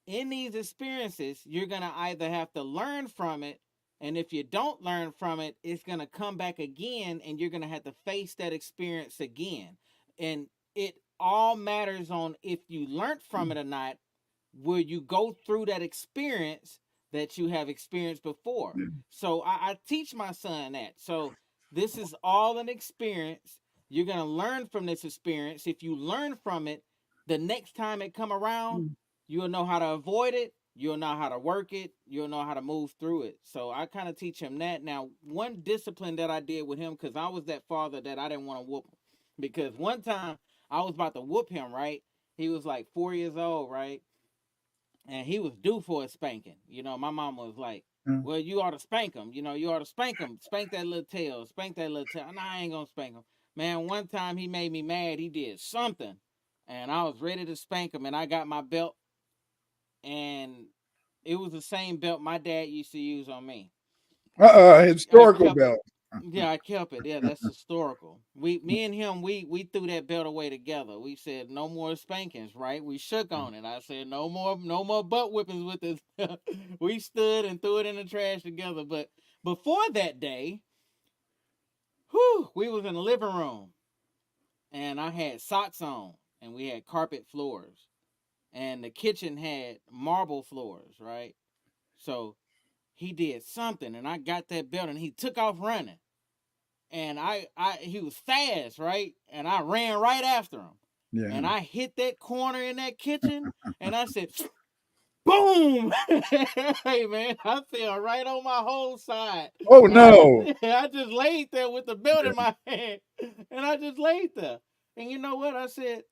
In these experiences, you're going to either have to learn from it, and if you don't learn from it, it's going to come back again, and you're going to have to face that experience again. And it all matters on if you learned from it or not. Will you go through that experience that you have experienced before? So I teach my son that. So this is all an experience. You're going to learn from this experience. If you learn from it, the next time it come around, you'll know how to avoid it. You'll know how to work it. You'll know how to move through it. So I kind of teach him that. Now, one discipline that I did with him, because I was that father that I didn't want to whoop him. Because one time I was about to whoop him, right? He was like 4 years old, right? And he was due for a spanking. My mom was like, Mm. well, you ought to spank him. You ought to spank him. Spank that little tail. Spank that little tail. No, I ain't going to spank him. Man, one time he made me mad. He did something. And I was ready to spank him. And I got my belt. And it was the same belt my dad used to use on me. I Historical kept it. belt. Yeah, I kept it. Yeah, that's historical. Me and him, we threw that belt away together. We said no more spankings, right? We shook on it. I said no more butt whippings with this. We stood and threw it in the trash together. But before that day, we was in the living room, and I had socks on, and we had carpet floors, and the kitchen had marble floors, right? So he did something, and I got that belt, and he took off running. And he was fast, right? And I ran right after him. And Yeah. I hit that corner in that kitchen, and I said, boom! Hey, man, I fell right on my whole side. Oh And I, no. I just laid there with the belt in my hand, and I just laid there. And you know what? I said,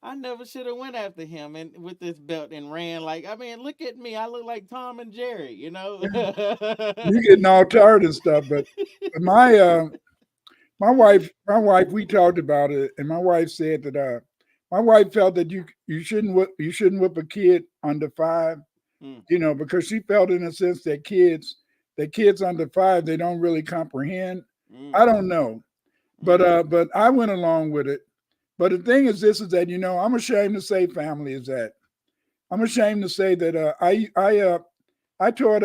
I never should have went after him and with this belt and ran like, I mean, look at me. I look like Tom and Jerry, you know? You getting all tired and stuff, but my wife, we talked about it, and my wife said that my wife felt that you shouldn't whip a kid under 5, Mm, because she felt in a sense that kids under 5 they don't really comprehend. I mm, don't know, but mm, I went along with it. But the thing is, this is that I'm ashamed to say, family, is that I'm ashamed to say that I taught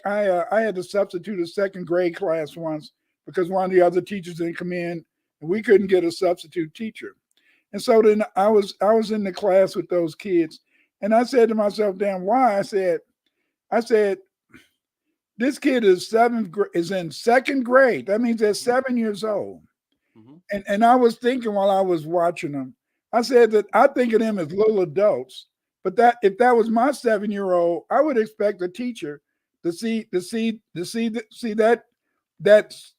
I had to substitute a second grade class once because one of the other teachers didn't come in and we couldn't get a substitute teacher. And so then I was in the class with those kids, and I said to myself, "Damn, why?" I said this kid is in second grade. That means they're mm, 7 years old. mm, And I was thinking while I was watching them, I said that I think of them as little adults. But that if that was my 7 year old, I would expect a teacher to see that's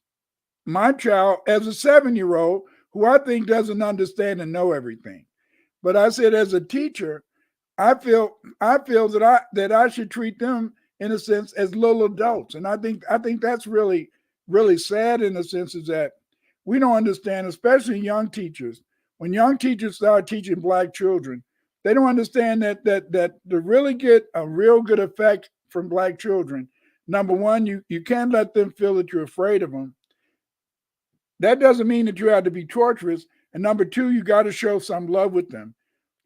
my child as a 7 year old who I think doesn't understand and know everything. But I said as a teacher, I feel that I should treat them in a sense as little adults, and I think that's really sad in a sense is that we don't understand, especially young teachers. When young teachers start teaching black children, they don't understand that to really get a real good effect from black children. Number one, you can't let them feel that you're afraid of them. That doesn't mean that you have to be torturous. And number two, you got to show some love with them.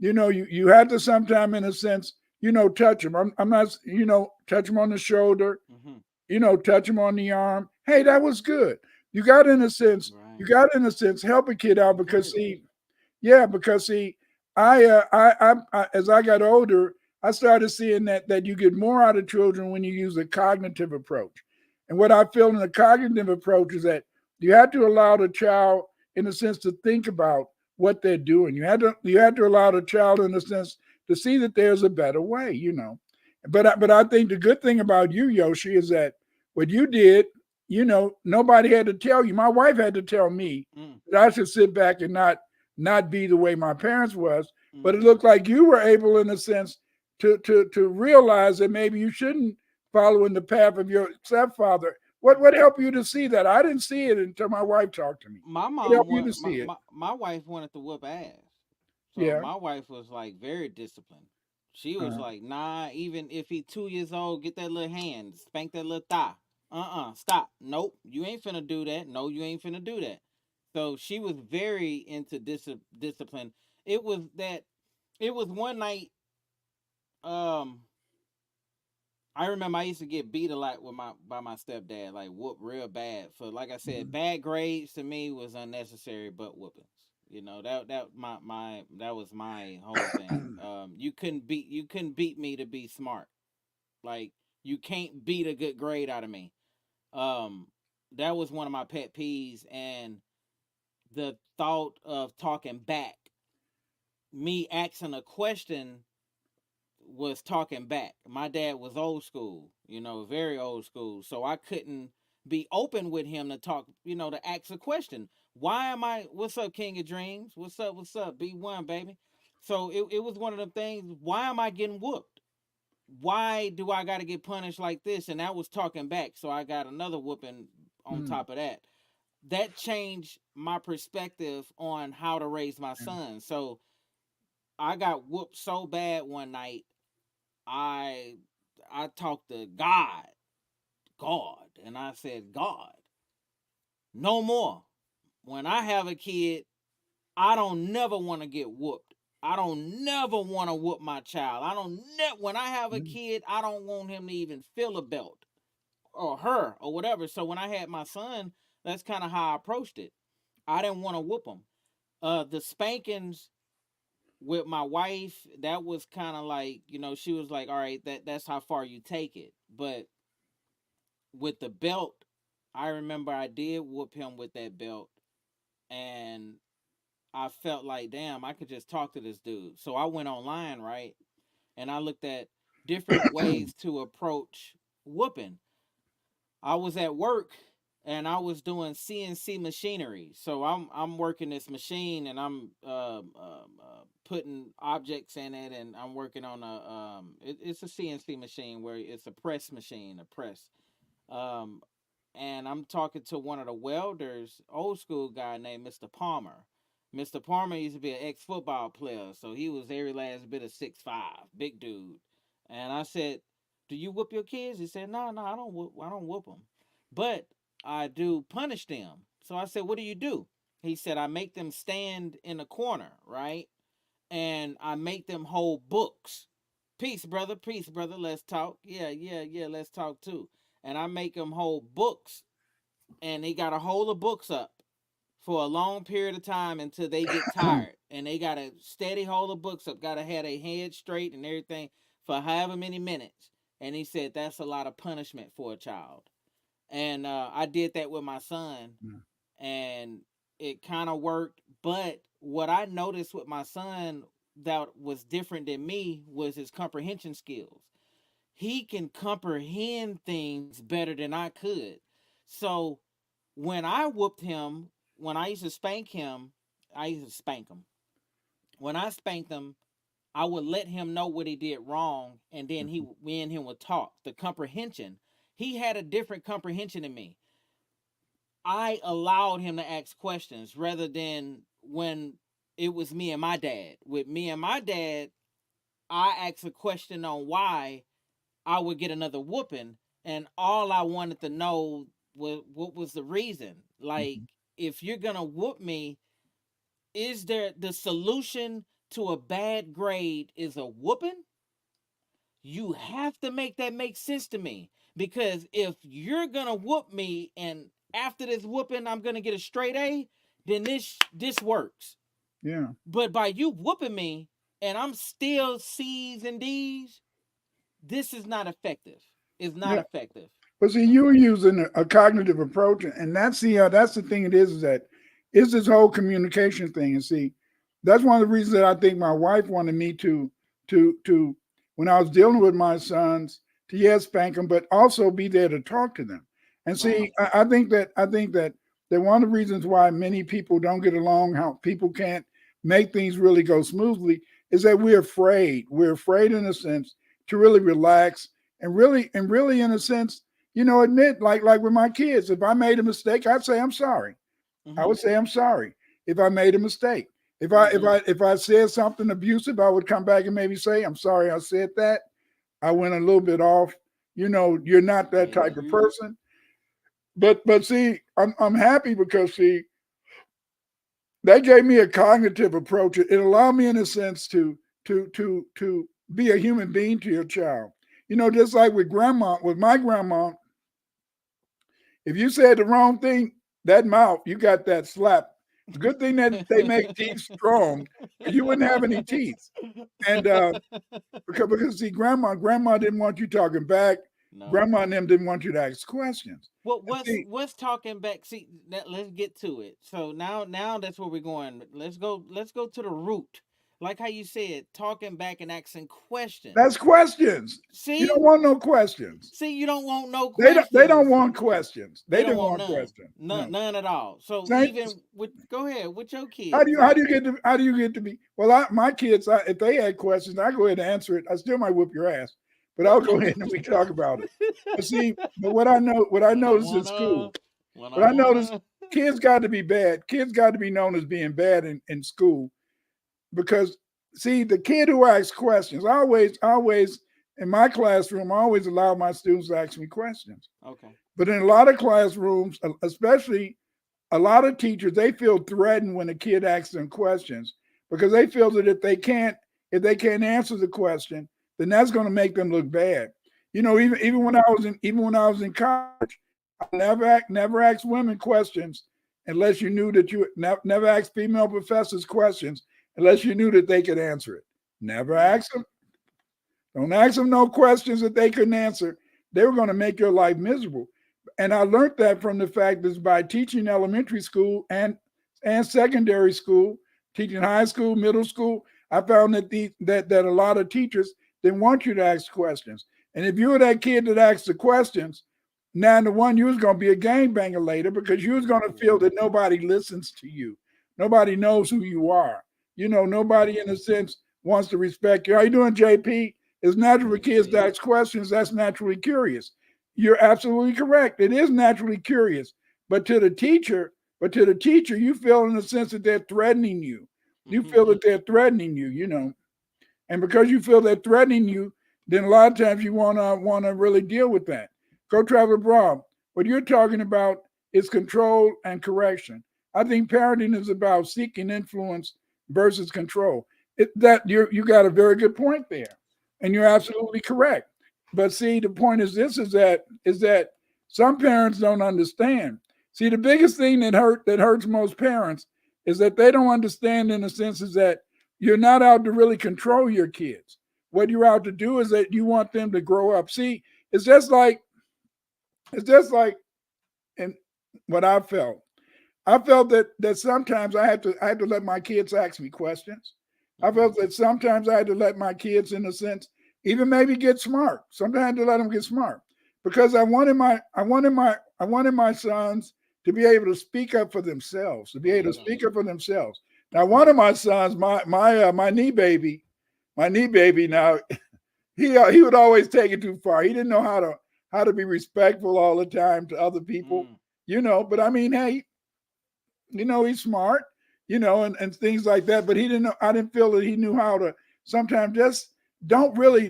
You have to sometime, in a sense, touch them. I'm not, touch them on the shoulder, mm. touch them on the arm. Hey, that was good. You got in a sense, you Right. got in a sense help a kid out because Encouragement. see, yeah, because see, as I got older, I started seeing that you get more out of children when you use a cognitive approach. And what I feel in a cognitive approach is that you have to allow the child, in a sense, to think about what they're doing. You had to allow the child, in a sense, to see that there's a better way. But I think the good thing about you, Yoshi, is that what you did, nobody had to tell you. My wife had to tell me Mm, that I should sit back and not be the way my parents was. But it mm. looked like you were able, in a sense, to realize that maybe you shouldn't follow in the path of your stepfather. What helped you to see that? I didn't see it until my wife talked to me. My What mom helped you want to see it? my wife wanted to whoop ass. So Yeah. my wife was like very disciplined. She was Uh, like, nah, even if he 2 years old, get that little hand, spank that little thigh. Stop. Nope, you ain't finna do that. No, you ain't finna do that. So she was very into discipline. It was that it was one night, um, I remember I used to get beat a lot with my by my stepdad, like whoop real bad. For like I said, mhm. bad grades to me was unnecessary but whoopings. You know, that was my whole thing. You couldn't beat me to be smart. Like you can't beat a good grade out of me. Um that was one of my pet peeves, and the thought of talking back, me asking a question was talking back. My dad was old school, very old school. So I couldn't be open with him to talk, to ask a question. Why am I, what's up, King of Dreams? What's up? What's up? B1, baby. So it was one of them things. Why am I getting whooped? Why do I got to get punished like this? And that was talking back. So I got another whooping on Mm, top of that. That changed my perspective on how to raise my yeah. son. So I got whooped so bad one night. I I talked to God, and I said, God, no more. When I have a kid, I don't never want to get whooped. I don't never want to whoop my child. I don't when I have a Mm, kid, I don't want him to even feel a belt or her or whatever. So when I had my son, that's kind of how I approached it. I didn't want to whoop him. The spankings with my wife, that was kind of like, she was like, all right, that's how far you take it. But with the belt, I remember I did whoop him with that belt, and I felt like, damn, I could just talk to this dude. So I went online, right, and I looked at different ways to approach whooping. I was at work. and I was doing CNC machinery. So I'm working this machine, and I'm putting objects in it, and I'm working on it's a CNC machine where it's a press machine, a press. Um, and I'm talking to one of the welders, old school guy named Mr. Palmer. Mr. Palmer used to be an ex football player, so he was every last bit of 6'5", big dude. And I said, "Do you whoop your kids?" He said, "No, no, I don't whoop. I don't whoop them, but I do punish them." So I said, "What do you do?" He said, "I make them stand in a corner, right, and I make them hold books. Peace, brother. Peace, brother. Let's talk. Yeah, yeah, yeah. Let's talk too." And I make them hold books, and they got to hold the books up for a long period of time until they get tired, and they got to steady hold the books up. Got to have their head straight and everything for however many minutes. And he said that's a lot of punishment for a child. And I did that with my son, and it kind of worked. But what I noticed with my son that was different than me was his comprehension skills. He can comprehend things better than I could. So when I whooped him, when I used to spank him, I used to spank him. When I spanked him, I would let him know what he did wrong, and then me and him would talk. The comprehension, he had a different comprehension than me. I allowed him to ask questions rather than when it was me and my dad. With me and my dad, I asked a question on why I would get another whooping, and all I wanted to know was what was the reason. Like, if you're gonna whoop me, is there the solution to a bad grade is a whooping? You have to make that make sense to me, because if you're gonna whoop me and after this whooping I'm gonna get a straight A, then this works. Yeah. But by you whooping me and I'm still C's and D's, this is not effective. It's not Yeah. effective. But see, you were using a cognitive approach, and that's the thing. It is that is this whole communication thing. And see, that's one of the reasons that I think my wife wanted me to when I was dealing with my sons to yes spank them, but also be there to talk to them. And see, Right. I think that one of the reasons why many people don't get along, how people can't make things really go smoothly, is that we're afraid. We're afraid in a sense to really relax and really in a sense admit like with my kids, if I made a mistake, I'd say I'm sorry. I Mm-hmm. would say I'm sorry if I made a mistake. If I if Mm-hmm. I if I said something abusive, I would come back and maybe say I'm sorry. I said that. I went a little bit off. You're not that type of Mm-hmm. person. But see, I'm happy because see, that gave me a cognitive approach. It allowed me in a sense to be a human being to your child. Just like with my grandma, if you said the wrong thing, that mouth, you got that slap. Good thing that they make teeth strong, or you wouldn't have any teeth. And because see, grandma didn't want you talking back. No. Grandma and them didn't want you to ask questions. What And what's see, what's talking back? See, let's get to it. So now that's where we're going. Let's go to the root. Like how you said, talking back and asking that's questions. questions. You don't See, want no questions. see, you don't want no They don't questions. want questions. They They don't didn't want want none, questions. none, No. none at all. So Same, even with, go ahead with your How do kids. you how Like, do you get to be? Well, my kids, if they had questions, I go ahead and answer it. I still might whoop your ass, but I'll go ahead and we talk about it. But see, but what I when I noticed in wanna, school, when I what I noticed, wanna. kids got to be bad. Kids got to be known as being bad in school because see, the kid who asks questions, I always in my classroom, I always allow my students to ask me questions. Okay. But in a lot of classrooms, especially a lot of teachers, they feel threatened when a kid asks them questions because they feel that if they can't answer the question, then that's going to make them look bad. Even when I was in college, I never asked women questions unless you knew that you never asked female professors questions unless you knew that they could answer it. Never Mm. ask them. Don't ask them no questions that they couldn't answer. They were going to make your life miserable. And I learned that from the fact that by teaching elementary school and secondary school, teaching high school, middle school, I found that a lot of teachers didn't want you to ask questions. And if you were that kid that asked the questions, Now, the one you was going to be a gangbanger later because you was going to feel that nobody listens to you. Nobody knows who you are. You know, nobody in a sense wants to respect you. How you doing, JP? It's natural for kids to ask questions. That's naturally curious. You're absolutely correct. It is naturally curious. But to the teacher, you feel in the sense that they're threatening you. You feel that they're threatening you, you know. And because you feel they're threatening you, then a lot of times you wanna really deal with that. Go travel abroad. What you're talking about is control and correction. I think parenting is about seeking influence versus control. You got a very good point there, and you're absolutely correct. But see, the point is this: is that some parents don't understand. See, the biggest thing that hurts most parents is that they don't understand in the sense is that you're not out to really control your kids. What you're out to do is that you want them to grow up. See, it's just like and what I felt. I felt that sometimes I had to let my kids ask me questions. I felt that sometimes I had to let my kids, in a sense, even maybe get smart. Sometimes I had to let them get smart because I wanted my sons to be able to speak up for themselves, to be able to speak up for themselves. Now, one of my sons, my knee baby. Now he would always take it too far. He didn't know how to be respectful all the time to other people, you know. But I mean, hey, you know, he's smart, you know, and things like that. But he didn't know, I didn't feel that he knew how to sometimes just don't really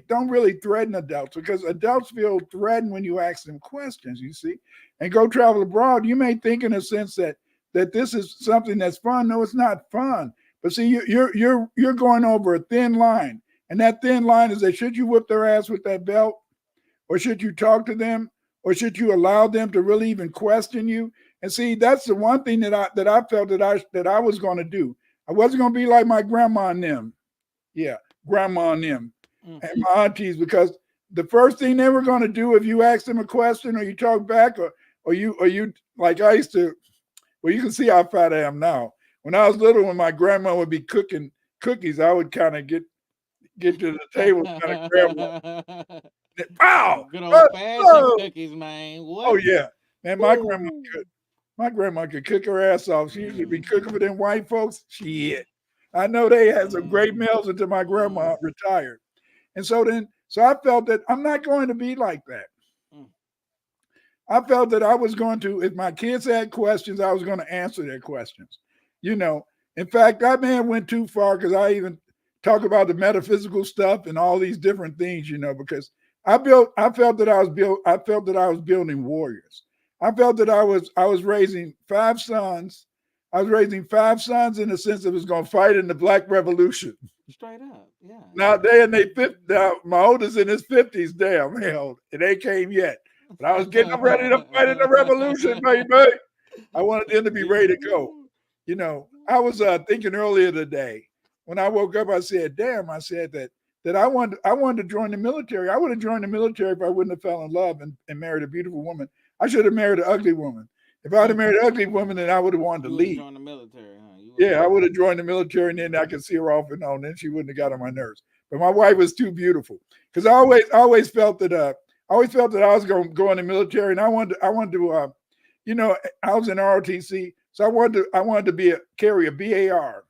threaten adults because adults feel threatened when you ask them questions, you see. And go travel abroad, you may think in a sense that this is something that's fun. No, it's not fun. But see, you're going over a thin line. And that thin line is that should you whip their ass with that belt? Or should you talk to them? Or should you allow them to really even question you? And see, that's the one thing that I felt that I was going to do. I wasn't going to be like my grandma and them. Yeah, grandma and them and my aunties, because the first thing they were going to do if you asked them a question or you talk back or you like I used to. Well, you can see how fat I am now. When I was little, when my grandma would be cooking cookies, I would kind of get to the table, kind of grab one. Pow! Good old fashioned Oh, cookies, man. oh What? yeah, man. My grandma Woo! could. My grandma could cook her ass off. She used to be cooking for them white folks. Shit. I know they had some great meals until my grandma retired. And so I felt that I'm not going to be like that. I felt that I was going to, if my kids had questions, I was going to answer their questions. You know, in fact, that man went too far because I even talk about the metaphysical stuff and all these different things, you know, because I felt that I was building warriors. I felt that I was raising five sons. I was raising five sons in the sense that was going to fight in the Black Revolution. Straight up. Yeah. Now they in their fifth. Now my oldest in his 50s. Damn, hell, it ain't came yet. But I was getting them ready to fight in the revolution, baby. I wanted them to be ready to go. You know, I was thinking earlier today when I woke up. I said, "Damn!" I said that I wanted to join the military. I would have joined the military if I wouldn't have fell in love and married a beautiful woman. I should have married an ugly woman. If I'd have married an ugly woman, then I would have wanted to You would have leave. joined the military, huh? You would Yeah, I have. would have joined the military, and then I could see her off and on. Then she wouldn't have got on my nerves. But my wife was too beautiful because I always felt that I was going to go in the military, and I wanted to you know, I was in ROTC, so I wanted to carry a BAR.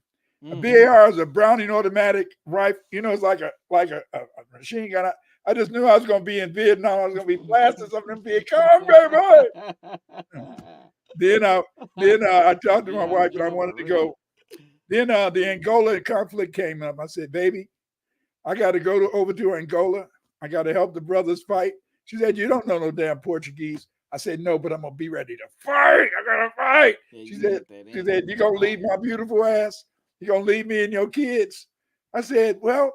A BAR is a Browning automatic rifle. You know, it's like a machine gun. I just knew I was going to be in Vietnam. I was going to be blasting something in Vietnam, baby. Then I I talked to my Yeah, wife, and I for wanted to real. go. Then the Angola conflict came up. I said, "Baby, I got to go over to Angola. I got to help the brothers fight." She said, "You don't know no damn Portuguese." I said, "No, but I'm gonna be ready to fight. I gotta fight." Yeah, She you said, had that "She in said you. you That gonna leave fire. my beautiful ass? You gonna leave me and your kids?" I said, "Well,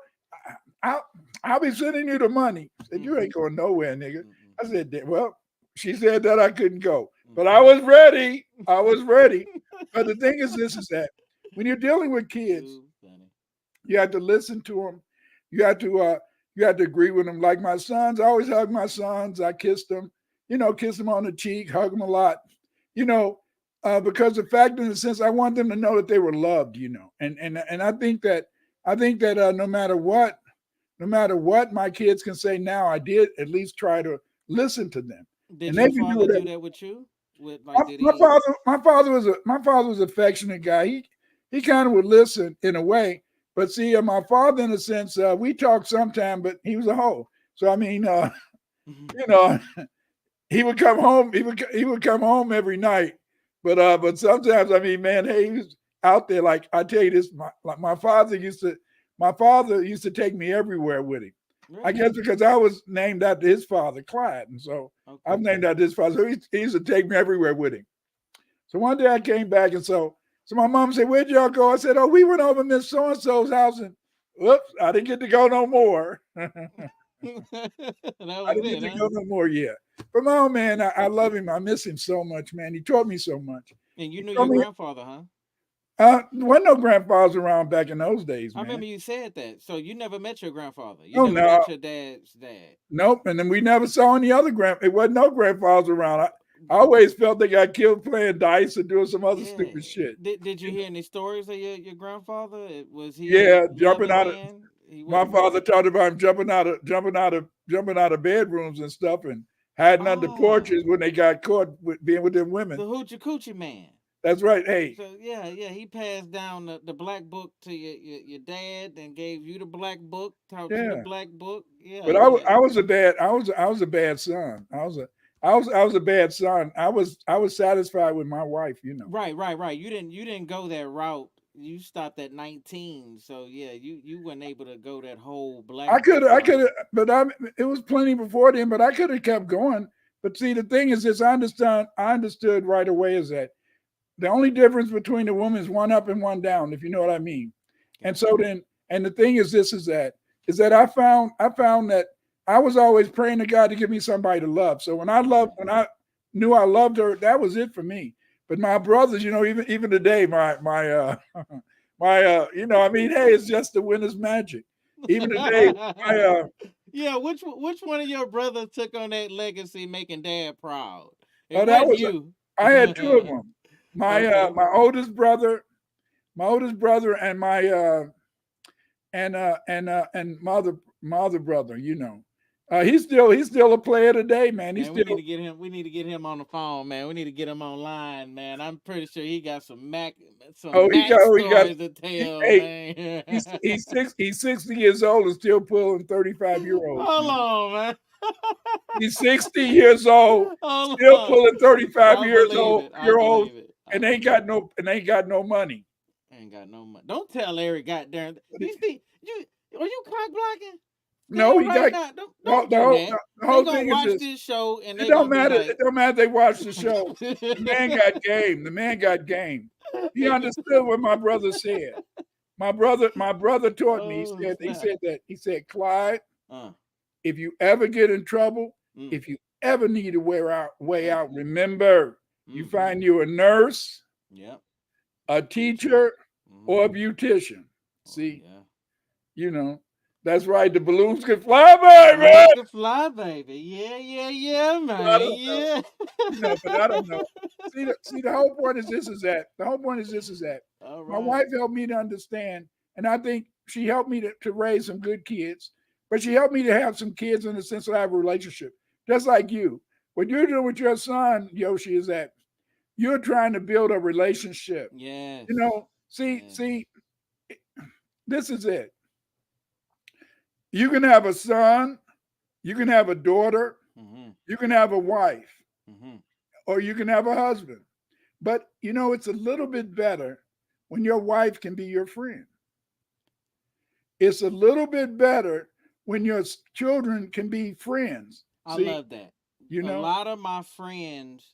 I'll I'll be sending you the money." She said, "You ain't going nowhere, nigga." I said, "Well," she said that I couldn't go, but I was ready. I was ready. But the thing is, this is that when you're dealing with kids, Too funny. you have to listen to them. You have to uh, you have to agree with them. Like my sons, I always hug my sons. I kiss them, you know, kiss them on the cheek, hug them a lot, you know, because the fact in the sense I want them to know that they were loved, you know, and I think that no matter what my kids can say now, I did at least try to listen to them. Did and they your can do father do whatever. that with you? With like, did My he? father, my father was an affectionate guy. He kind of would listen in a way, but see, my father, in a sense, we talked sometime, but he was a hoe. So I mean, you know, he would come home. He would come home every night, but sometimes, I mean, man, hey, he was out there. Like I tell you this, my father used to. My father used to take me everywhere with him. I Really? guess because I was named after his father, Clyde, and so I'm Okay. named after his father. So he used to take me everywhere with him. So one day I came back, and so my mom said, "Where'd y'all go?" I said, "Oh, we went over Miss So and So's house, and whoops, I didn't get to go no more. I That was didn't get it, to huh? go no more yet." But my old man, I love him. I miss him so much, man. He taught me so much. And you He knew told your me grandfather, huh? there wasn't no grandfathers around back in those days, I man. remember you said that. So you never met your grandfather. You Oh never no, met your dad's dad. nope. And then we never saw any other It wasn't no grandfathers around. I always felt they got killed playing dice or doing some other Yeah. stupid shit. Did you hear any stories of your grandfather? Was he a Yeah, jumping loving out of man? He my wasn't. father talked about him jumping out of bedrooms and stuff and hiding under Oh, porches when they got caught with being with them the women. hoochie coochie man. That's right. Hey, So yeah, yeah, he passed down the black book to your dad and gave you the black book, taught you the yeah. black book. Yeah, But yeah. I was a bad I was a bad son. I was a bad son. I was satisfied with my wife, you know. Right, right, right. You didn't go that route. You stopped at 19. So yeah, you weren't able to go that whole black book I route. could have, but it was plenty before then. But I could have kept going. But see, the thing is, this I understood right away is that the only difference between the women is one up and one down, if you know what I mean. And Gotcha. so then, and the thing is, this is that I found that I was always praying to God to give me somebody to love. So when I knew I loved her, that was it for me. But my brothers, you know, even today, my you know, I mean, hey, it's just the winner's magic. Even today, my Yeah, which one of your brothers took on that legacy, making dad proud? It oh, that wasn't was you. I had two of them. Okay. My oldest brother, and my other brother, you know. He's still a player today, man. He's Man, we need still to get him. We need to get him on the phone, man. We need to get him online, man. I'm pretty sure he got some Mac he got stories to tell, hey, man. he's 60 years old and still pulling 35-year-olds, Hold man. on, man. He's 60 years old, Hold still on. pulling 35 I believe it. I year olds, believe it. I and believe it. ain't got no money. Ain't got no money. Don't tell Larry goddamn. You see, are you cock blocking? No, Tell he right got now. Don't do the that. They whole gonna thing is watch this. this show and It they don't gonna be matter. like, It don't matter. They watch the show. The man got game. The man got game. He understood what my brother said. My brother taught me. oh snap. He said, Clyde, Uh, if you ever get in trouble, mm, if you ever need a way uh, out, remember, you mm-hmm. find you a nurse, Yep. a Teacher. teacher, Mm-hmm. or a beautician. Oh See, yeah. you know, that's right. The balloons can fly, Balloons baby. can fly, baby. Yeah, yeah, yeah, I man. don't know. Yeah. You know, but I don't know. See, the whole point is the whole point is that All my right. wife helped me to understand, and I think she helped me to raise some good kids, but she helped me to have some kids in the sense that I have a relationship, just like you. What you're doing with your son, Yoshi, is that you're trying to build a relationship. Yes. You know, Yes. this is it. You can have a son, you can have a daughter, Mm-hmm. you can have a wife, Mm-hmm. or you can have a husband. But you know, it's a little bit better when your wife can be your friend. It's a little bit better when your children can be friends. I See, love that. you A know, lot of my friends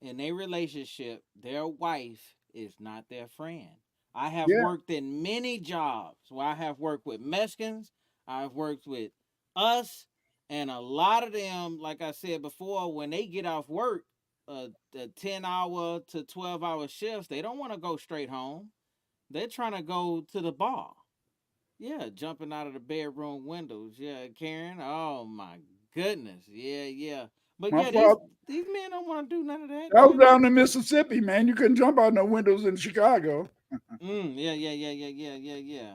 in a relationship, their wife is not their friend. I have yeah, worked in many jobs where I have worked with Mexicans, I've worked with us, and a lot of them, like I said before, when they get off work, the 10-hour to 12-hour shifts, they don't want to go straight home. They're trying to go to the bar. Yeah, jumping out of the bedroom windows. Yeah, Karen. Oh my goodness. Yeah, yeah. But my yeah, these father. these men don't want to do none of that. I was Yeah. down in Mississippi, man. You couldn't jump out no windows in Chicago. Yeah, yeah, yeah, yeah, yeah, yeah, yeah.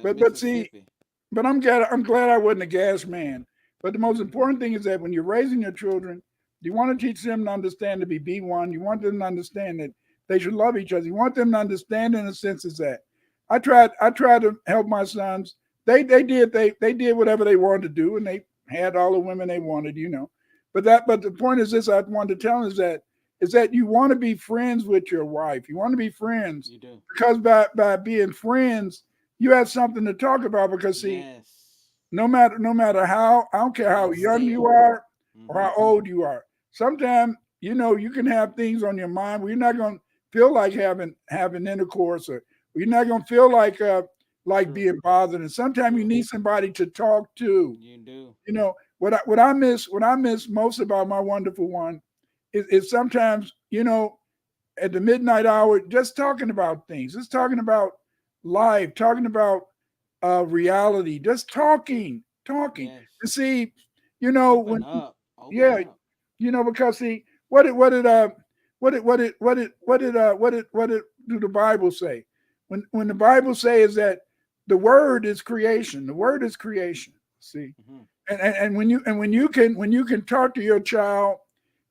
But But see, Mississippi. but I'm glad I wasn't a gas man. But the most important thing is that when you're raising your children, You want to teach them to understand to be B1. You want them to understand that they should love each other. You want them to understand in a sense is that I tried to help my sons. They did whatever they wanted to do, and they had all the women they wanted. But the point is this: I wanted to tell them is that you want to be friends with your wife. You want to be friends You do. because by being friends, you have something to talk about. Because see, Yes. no matter how, I don't care How how you young you feel. are or Mm-hmm. how old you are. Sometimes you can have things on your mind where you're not going to feel like having intercourse, or you're not going to feel like True. being bothered. And sometimes you True. need somebody to talk to. You do. What I miss most about my wonderful one is sometimes at the midnight hour, just talking about things, just talking about life, talking about reality, just talking. Yes. And see, Open when up. Open yeah, up. because see, what did do the Bible say? When the Bible says that the word is creation, the word is creation. See, Mm-hmm. and when you can talk to your child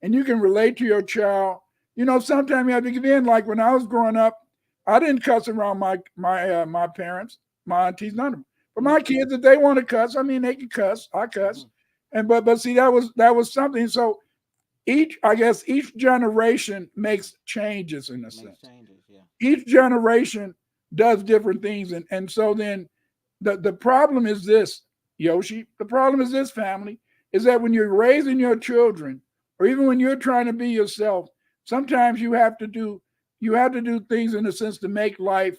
and you can relate to your child, sometimes you have to give in. Like when I was growing up, I didn't cuss around my parents, my aunties, none of them. But my Mm-hmm. kids, if they want to cuss, I mean they can cuss. I Mm-hmm. cuss, and but see that was something. So I guess each generation makes changes in a Makes sense. changes. Yeah. Each generation does different things, and so then the problem is this, Yoshi. The problem is this, family, is that when you're raising your children, or even when you're trying to be yourself, sometimes you have to do things in a sense to make life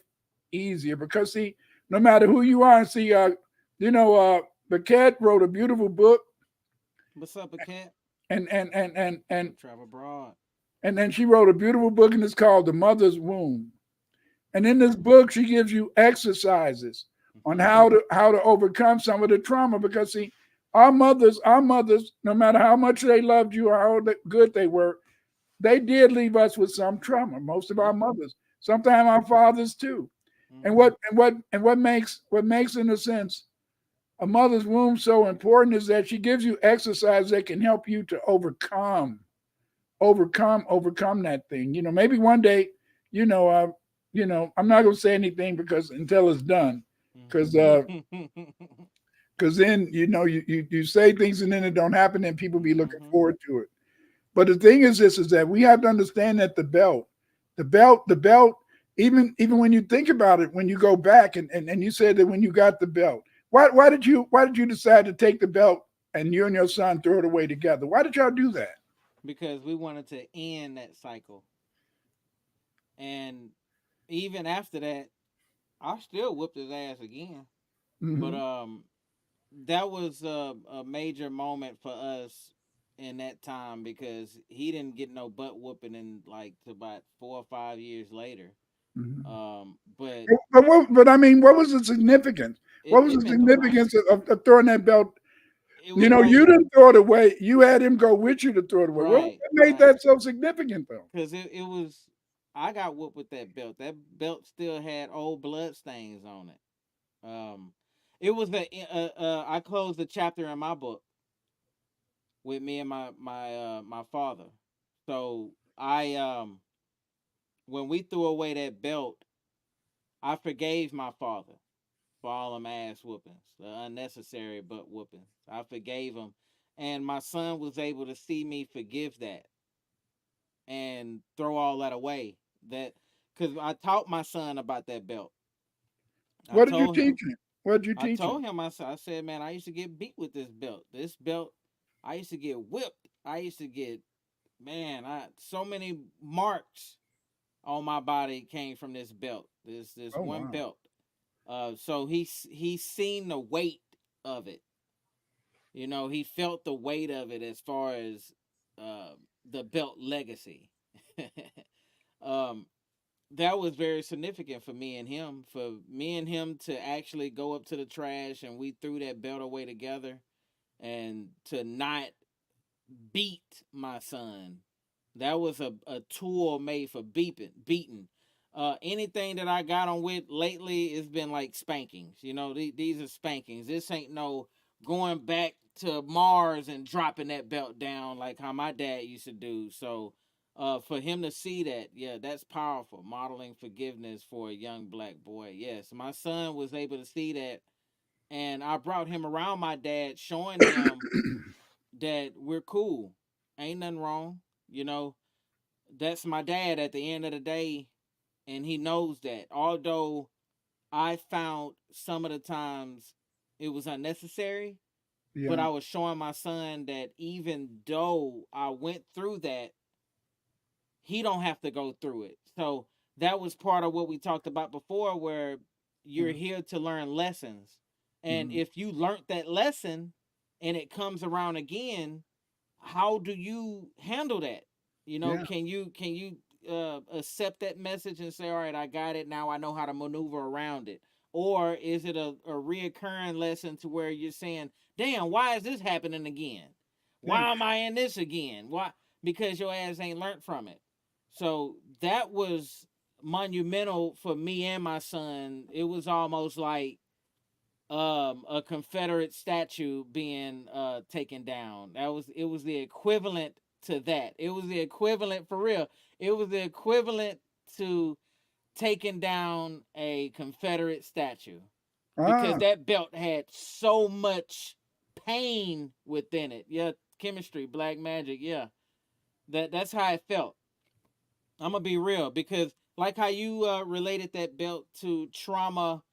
easier. Because see, no matter who you are, and see, the cat wrote a beautiful book, What's up, a cat? and and and and and We travel abroad. and then she wrote a beautiful book, and it's called The Mother's Womb. And in this book, she gives you exercises on Mm-hmm. how to overcome some of the trauma. Because see, our mothers, no matter how much they loved you or how good they were, they did leave us with some trauma. Most of our Yep. mothers, sometimes our fathers too. And Mm-hmm. what makes in a sense a mother's womb so important is that she gives you exercise that can help you to overcome that thing. Maybe one day, you know, uh, I'm not gonna say anything because until it's done, because Mm-hmm. then you say things and then it don't happen, and people be looking Mm-hmm. forward to it. But the thing is this: is that we have to understand that the belt, even when you think about it, when you go back and you said that when you got the belt, why did you decide to take the belt and you and your son throw it away together? Why did y'all do that? Because we wanted to end that cycle, and even after that, I still whooped his ass again. But Hmm. that was a major moment for us in that time because he didn't get no butt whooping in like to about 4 or 5 years later. Hmm. But But I mean, what was the significance? it What was it the meant the world. significance of throwing that belt? It was like You didn't throw it away. You had him go with you to throw it away. What right, made right. that so significant, though? Because it was I got whooped with that belt. That belt still had old blood stains on it. Um, it was I closed the chapter in my book with me and my father. So I when we threw away that belt, I forgave my father for all them ass whoopings, the unnecessary butt whoopings. I forgave him, and my son was able to see me forgive that and throw all that away. That because I taught my son about that belt. I What did you told him. teach him? What did you I teach him? told him. I said, man, I used to get beat with this belt. This belt, I used to get whipped. I used to get man, I so many marks on my body came from this belt. This Oh one wow. belt. So he's seen the weight of it. He felt the weight of it as far as uh, the belt legacy. um, that was very significant for me and him. For me and him to actually go up to the trash and we threw that belt away together, and to not beat my son. That was a tool made for beating. Anything that I got on with lately, it's been like spankings. These are spankings. This ain't no going back to Mars and dropping that belt down like how my dad used to do. So for him to see that, yeah, that's powerful. Modeling forgiveness for a young black boy. Yes, my son was able to see that, and I brought him around my dad, showing him that we're cool. Ain't nothing wrong. You know, that's my dad at the end of the day, and he knows that. Although I found some of the times it was unnecessary, but Yeah. I was showing my son that even though I went through that, he don't have to go through it. So that was part of what we talked about before, where you're Yeah. here to learn lessons. And Mhm. if you learned that lesson and it comes around again, how do you handle that? You know, Yeah. can you accept that message and say, all right, I got it. Now I know how to maneuver around it. Or is it a reoccurring lesson to where you're saying, damn, why is this happening again? Yeah. Why am I in this again? Why? Because your ass ain't learned from it. So that was monumental for me and my son. It was almost like a Confederate statue being taken down. It was the equivalent to that. It was the equivalent for real. It was the equivalent to taking down a Confederate statue, because Ah. that belt had so much pain within it. Yeah, chemistry, black magic. Yeah, that's how it felt. I'm gonna be real, because like how you related that belt to trauma,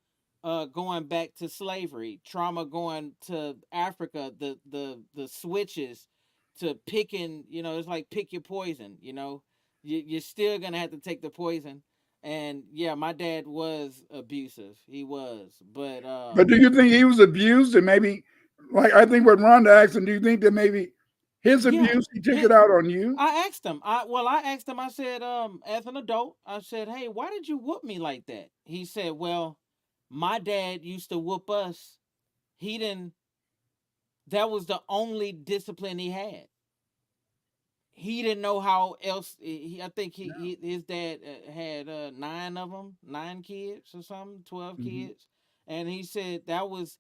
going back to slavery, trauma going to Africa, the switches to picking, it's like pick your poison. You're still gonna have to take the poison. And yeah, my dad was abusive. He was, but But do you think he was abused and maybe, like I think what Rhonda asked him, do you think that maybe his yeah, abuse he took his, it out on you? I asked him. I asked him. I said, as an adult, I said, "Hey, why did you whoop me like that?" He said, "Well, my dad used to whoop us. He didn't. That was the only discipline he had. He didn't know how else. I think his dad had nine of them, 9 kids or something, 12 Hmm. kids, and he said that was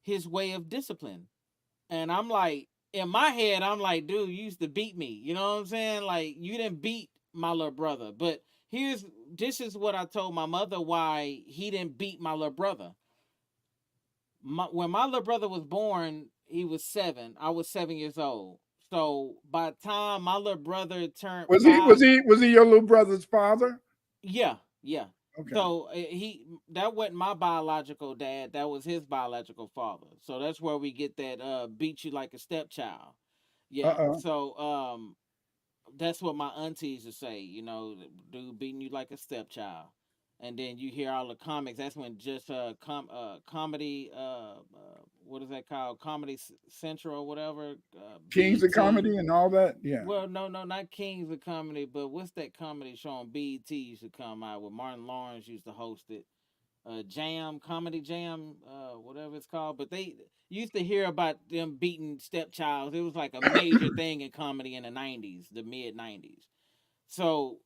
his way of discipline." And I'm like, in my head, I'm like, dude, you used to beat me. You know what I'm saying? Like, you didn't beat my little brother. But this is what I told my mother why he didn't beat my little brother. When my little brother was born, he was 7. I was 7 years old. So by the time my little brother turned Was he was 5, he was he your little brother's father? yeah, yeah. Okay. So he that wasn't my biological dad. That was his biological father. So that's where we get that beat you like a stepchild. Yeah. Uh-oh. So that's what my aunties would say. Dude beating you like a stepchild. And then you hear all the comics. That's when just comedy. What is that called? Comedy Central or whatever. Kings of BET. comedy and all that. Yeah. Well, no, no, not Kings of Comedy, but what's that comedy show on BET used to come out with Martin Lawrence used to host it? Jam, Comedy Jam, whatever it's called. But they used to hear about them beating stepchilds. It was like a major thing in comedy in the '90s, the mid '90s. So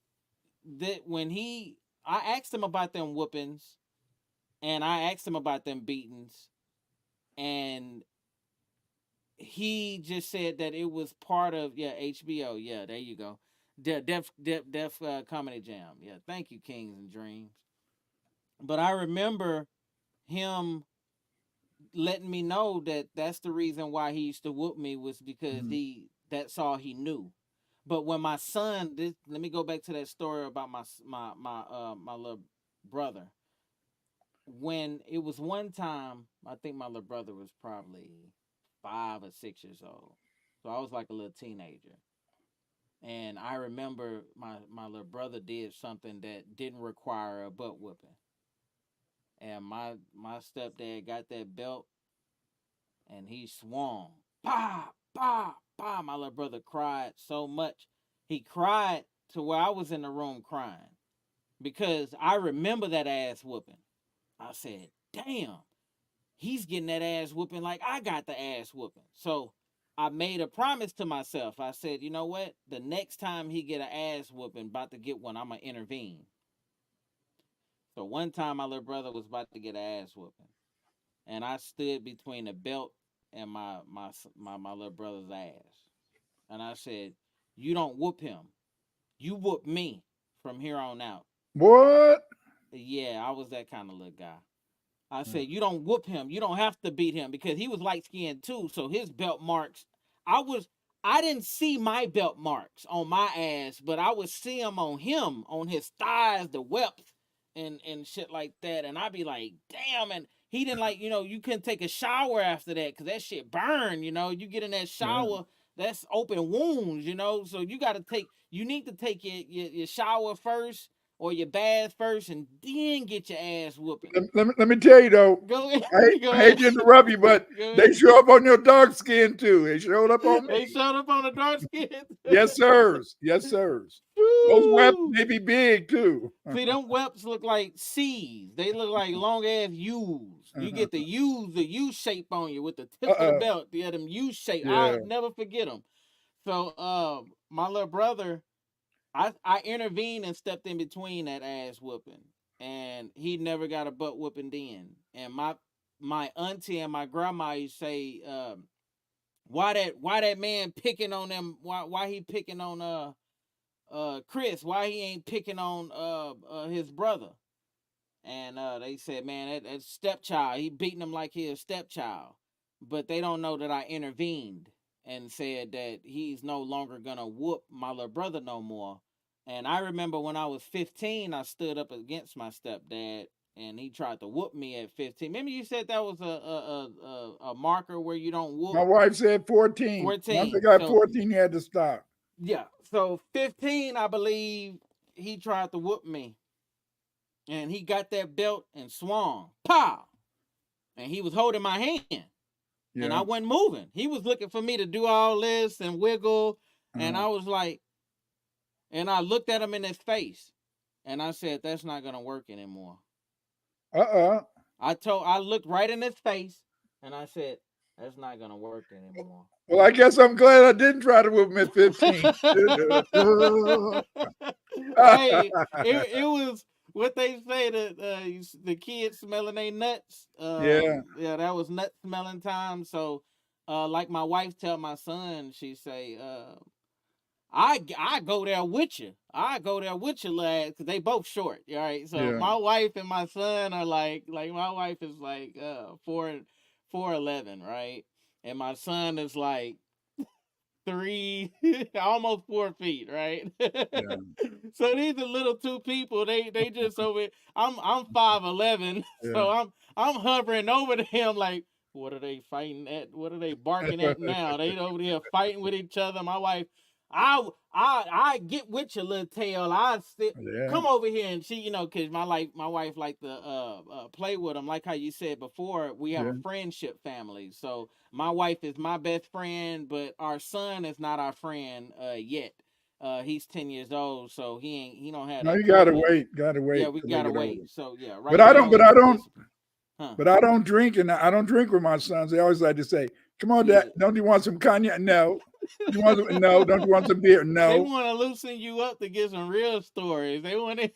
that I asked him about them whoopings, and I asked him about them beatings, and he just said that it was part of, yeah, HBO. Yeah, there you go. Def Comedy Jam. Yeah, thank you, Kings and Dreams. But I remember him letting me know that that's the reason why he used to whoop me, was because Mhm. that's all he knew. But when my son, let me go back to that story about my little brother. When it was one time, I think my little brother was probably 5 or 6 years old, so I was like a little teenager. And I remember my little brother did something that didn't require a butt whooping, and my stepdad got that belt and he swung. Bah, bah, bah. My little brother cried so much. He cried to where I was in the room crying, because I remember that ass whooping. I said, damn, he's getting that ass whooping like I got the ass whooping. So I made a promise to myself. I said, you know what? The next time he get an ass whooping, about to get one, I'm going to intervene. So one time my little brother was about to get an ass whooping, and I stood between the belt and my little brother's ass. And I said, "You don't whoop him. You whoop me from here on out." What? Yeah, I was that kind of little guy. I said, "You don't whoop him. You don't have to beat him because he was light skinned too. So his belt marks, I was, I didn't see my belt marks on my ass, but I would see them on him, on his thighs, the whelps, and shit like that. And I'd be like, damn. And he didn't like, you couldn't take a shower after that because that shit burned. You get in that Yeah. shower, that's open wounds. So you need to take your shower first or your bath first, and then get your ass whooping. Let me tell you though, Go ahead. I hate to interrupt you, but they show up on your dark skin too. They showed up on They me. showed up on the dark skin. Yes, sirs. Yes, sirs. Those weapons, they be big too. See, them whelps look like C's. They look like long ass U's. You get the U shape on you with the tip of the belt. Yeah, them U shape. Yeah. I'll never forget them. So, my little brother, I intervened and stepped in between that ass whooping, and he never got a butt whooping then. And my auntie and my grandma used to say, why that man picking on them? Why he picking on Chris? Why he ain't picking on his brother? And they said, man, that stepchild, he beating him like he a stepchild. But they don't know that I intervened and said that he's no longer gonna whoop my little brother no more. And I remember when I was 15, I stood up against my stepdad, and he tried to whoop me at 15. Remember you said that was a marker where you don't whoop? My wife said 14. 14. Once I got 14, you had to stop. Yeah. So 15, I believe he tried to whoop me. And he got that belt and swung. Pow! And he was holding my hand. Yeah. And I wasn't moving. He was looking for me to do all this and wiggle. And I was like, and I looked at him in his face. And I said, that's not going to work anymore. I looked right in his face. And I said, that's not going to work anymore. Well, I guess I'm glad I didn't try to whoop him at 15. Hey, it was what they say, the kids smelling their nuts. Yeah, that was nut smelling time. So, like my wife tell my son, she say, I go there with you. I go there with you, lad, because they both short. All right. So my wife and my son are like my wife is like 4'11", right? And my son is like 3, almost 4 feet, right? Yeah. So these are little two people. They just over. I'm 5'11", so I'm hovering over them like, what are they fighting at? What are they barking at now? They over there fighting with each other. My wife, I get with your little tail. I sit, come over here, and she, cause my wife like to play with them. Like how you said before, we have a friendship family. So my wife is my best friend, but our son is not our friend yet. He's 10 years old, so he don't have. No, you gotta wait. Yeah, we gotta wait. Older. So yeah, right. But I don't drink, and I don't drink with my sons. They always like to say, "Come on, Dad, don't you want some cognac?" No. You want some, no? Don't you want some beer? No. They want to loosen you up to get some real stories. They want to.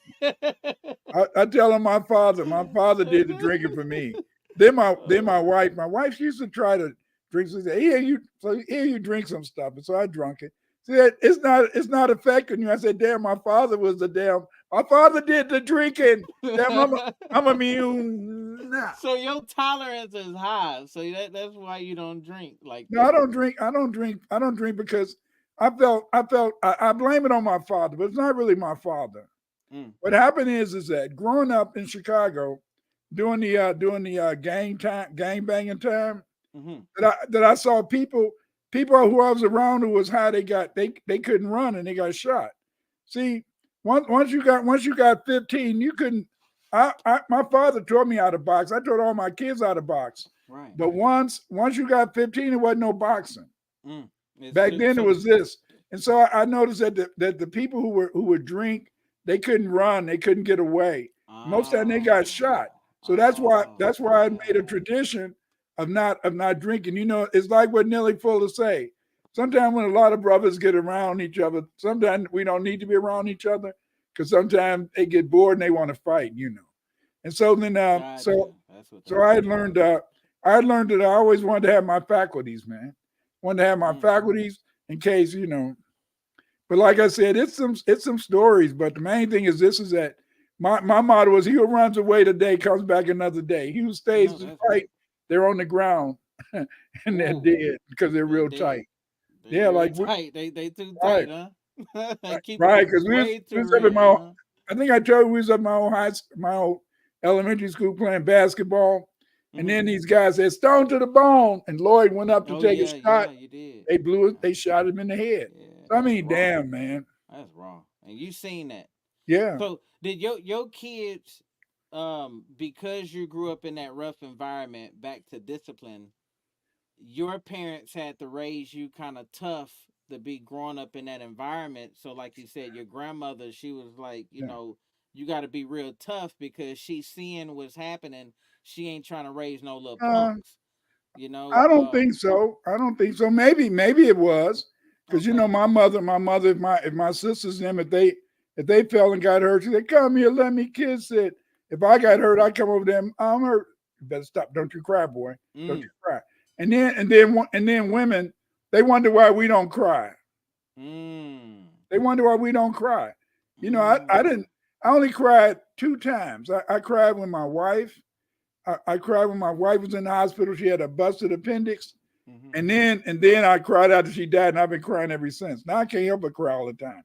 I tell them my father did the drinking for me. Then my wife. My wife, she used to try to drink. She said, here you drink some stuff. And so I drunk it. She said, it's not affecting you. I said, damn, my father did the drinking. Damn, I'm immune. Nah. So your tolerance is high. So that's why you don't drink like that. No, I don't drink because I blame it on my father, but it's not really my father. What happened is that growing up in Chicago, during the gang banging time, that I saw people who I was around who was high, they couldn't run and they got shot. See, once you got 15, you couldn't. My father taught me how to box. I taught all my kids how to box. Right. But once you got 15, it wasn't no boxing. Back then it was this. And so I noticed that the people who would drink, they couldn't run, they couldn't get away. Most of the time they got shot. So that's why I made a tradition of not drinking. It's like what Nelly Fuller say. Sometimes when a lot of brothers get around each other, sometimes we don't need to be around each other because sometimes they get bored and they want to fight, And so then so I had learned I learned that I always wanted to have my faculties, man. Wanted to have my Mm. faculties in case, But like I said, it's some stories. But the main thing is this: is that my motto is, "He who runs away today comes back another day. He who stays No, to that's fight, right. they're on the ground and they're Ooh, dead because they're they real dead. tight." They Yeah, real like tight. They too right, tight, huh? They keep it right. Because way we too was up in real, my, huh? I think I told you we was up my old elementary school playing basketball, and Mm-hmm. then these guys said "stone to the bone," and Lloyd went up to Oh take a yeah, shot. yeah, you did. They blew it. Yeah, They shot him in the head. yeah, So I that's mean, wrong. damn, man. That's wrong. And you seen that. Yeah. So did your kids, because you grew up in that rough environment, back to discipline, your parents had to raise you kind of tough to be growing up in that environment. So like you said, your grandmother, she was like, Yeah. you got to be real tough because she's seeing what's happening. She ain't trying to raise no little Uh, punks, you know. I don't think so. I don't think so. Maybe it was because Okay. my mother, if my sisters and them, if they fell and got hurt, she said, "Come here, let me kiss it." If I got hurt, I come over them. I'm hurt. You better stop. Don't you cry, boy. Don't Mm. you cry. And then women, they wonder why we don't cry. Mm. They wonder why we don't cry. I Mm. didn't. I only cried 2 times. I cried when my wife. I cried when my wife was in the hospital. She had a busted appendix. Mm-hmm. And then I cried after she died, and I've been crying ever since. Now I can't help but cry all the time.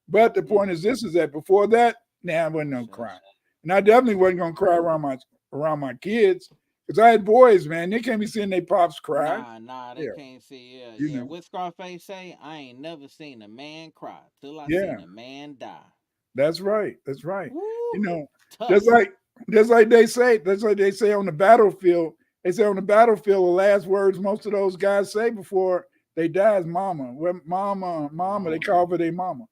But the Mm. point is this: is that before that, nah, I wasn't no Shucks. crying, and I definitely wasn't gonna cry around my kids because I had boys, man. They can't be seeing their pops cry. Nah, they Yeah, can't see. Yeah, you yeah. know, What Scarface say? I ain't never seen a man cry till I yeah, seen a man die. that's right, that's right. You Woo, know, just tough. like that's like they say on the battlefield. They say on the battlefield, the last words most of those guys say before they die is "mama." Well, mama. They Mama, call for their mama.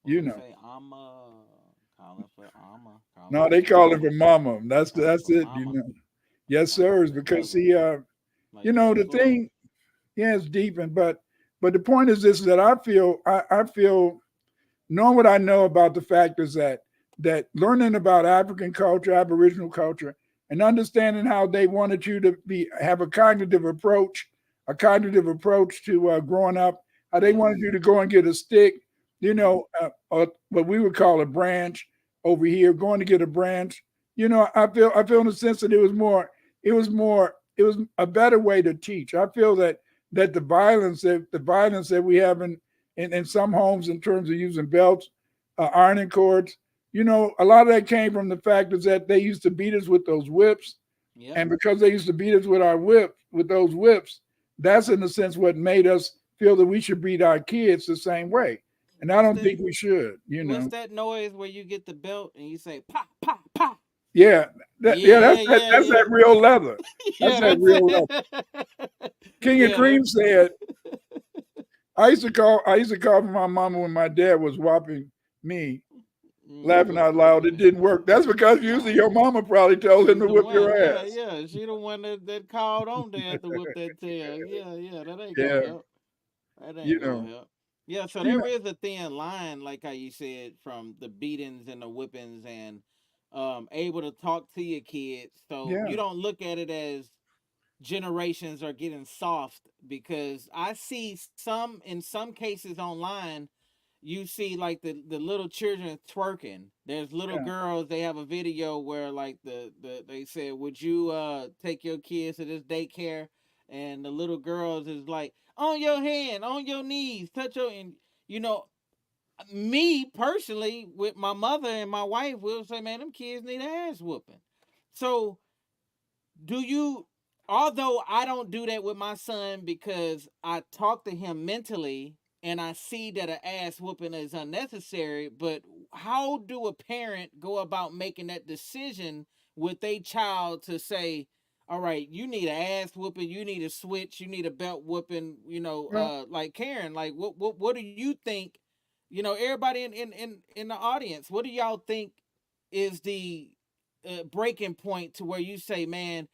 what You they know. say? I'm calling No, for they call it mama, for mama. That's calling that's for it. mama. Yes, Sound sir. like It's a because slugger, see, like a little the slug. thing, yeah, it's deep, but the point is this: that I feel knowing what I know about the fact is that learning about African culture, Aboriginal culture, and understanding how they wanted you to have a cognitive approach to growing up, how they Yes. wanted you to go and get a stick, Mm-hmm. what we would call a branch over here, going to get a branch. I feel in the sense that it was a better way to teach. I feel that the violence that we have in some homes in terms of using belts, ironing cords. A lot of that came from the fact is that they used to beat us with those whips, Yep. and because they used to beat us with those whips, that's in a sense what made us feel that we should beat our kids the same way. And I What's don't that? think we should. What's that noise where you get the belt and you say pop, pop, pop? Yeah, yeah, Yeah, that's that yeah. real leather. That's Yeah, that that's real leather. it. King of Yeah, that. Cream said, I used to call for my mama when my dad was whopping me, laughing Whip out you loud. with It it. didn't work. That's because usually Nah, your mama probably told him she's to the whip one. your Yeah, ass. yeah. She the one that called on dad to whip that tail. Yeah, yeah. That ain't gonna Yeah, help. That ain't you gonna know, help. Yeah, so you there know, is a thin line, like how you said, from the beatings and the whippings, and able to talk to your kids. So yeah, you don't look at it as generations are getting soft, because I see some, in some cases online, you see like the little children twerking. There's little yeah, girls, they have a video where like they said, would you take your kids to this daycare? And the little girls is like, on your hand, on your knees, touch your, and you know, me personally, with my mother and my wife, will say, man, them kids need an ass whooping. So do you, although I don't do that with my son because I talk to him mentally and I see that an ass whooping is unnecessary, but how do a parent go about making that decision with a child to say, all right, you need an ass whooping, you need a switch, you need a belt whooping, well, like Karen, like what do you think, everybody in the audience, what do y'all think is the breaking point to where you say, man,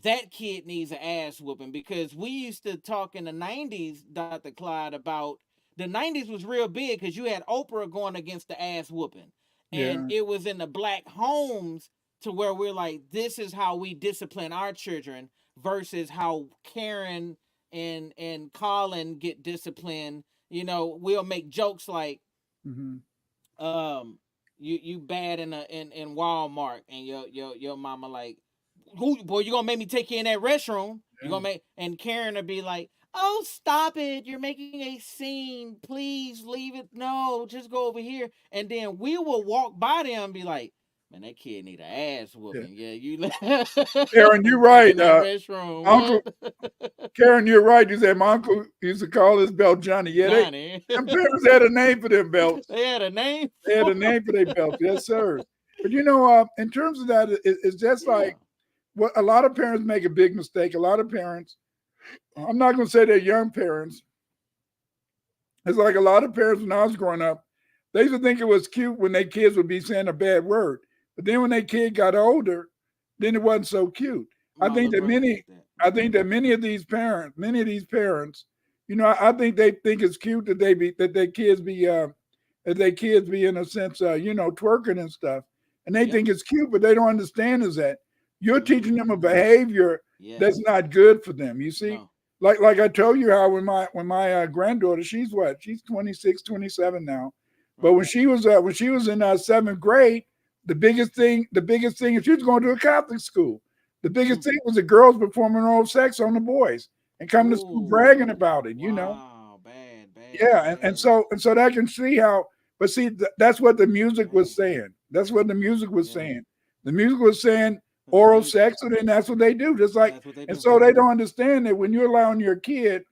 that kid needs an ass whooping? Because we used to talk in the 90s, Dr. Clyde, about the 90s was real big because you had Oprah going against the ass whooping. And yeah, it was in the black homes to where we're like, this is how we discipline our children versus how Karen and Colin get disciplined. You know, we'll make jokes like, um, you bad in Walmart, and your mama like, who boy, you gonna make me take you in that restroom? You gonna make, and Karen will be like, oh, stop it, you're making a scene, please leave it, no, just go over here. And then we will walk by them and be like, man, that kid need an ass whooping. Yeah, you Karen, you're take right. in that restroom. Uncle What? Karen, you're right. You said my uncle used to call his belt Johnny. Yeah, Johnny. them parents had a name for them belts. They had a name. They had a name for their belts. Yes, sir. But in terms of that, it's just like what a lot of parents make a big mistake. A lot of parents, I'm not going to say they're young parents. It's like a lot of parents when I was growing up, they used to think it was cute when their kids would be saying a bad word. But then when their kid got older, then it wasn't so cute. I think that many of these parents, you know, I think they think it's cute that their kids be in a sense, you know, twerking and stuff, and they think it's cute, but they don't understand is that you're teaching them a behavior that's not good for them. You see, like I told you how when my granddaughter, she's 26, 27 now, but when she was in seventh grade, the biggest thing is she was going to a Catholic school. The biggest thing was the girls performing oral sex on the boys and coming to school bragging about it, you know. Bad. Yeah, and so that can see how, but see, that's what the music was saying. That's what the music was saying. The music was saying oral sex, and then that's what they do. Just like, and so they don't understand that when you're allowing your kid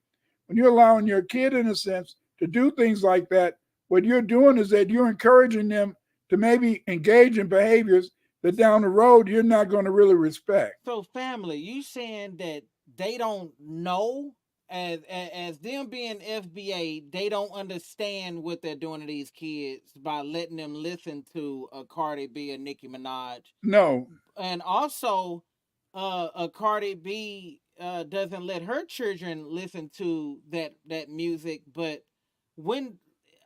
in a sense to do things like that, what you're doing is that you're encouraging them to maybe engage in behaviors that down the road you're not going to really respect. So, family, you saying that they don't know, as them being FBA, they don't understand what they're doing to these kids by letting them listen to a Cardi B, a Nicki Minaj. No, and also, a Cardi B doesn't let her children listen to that music. But when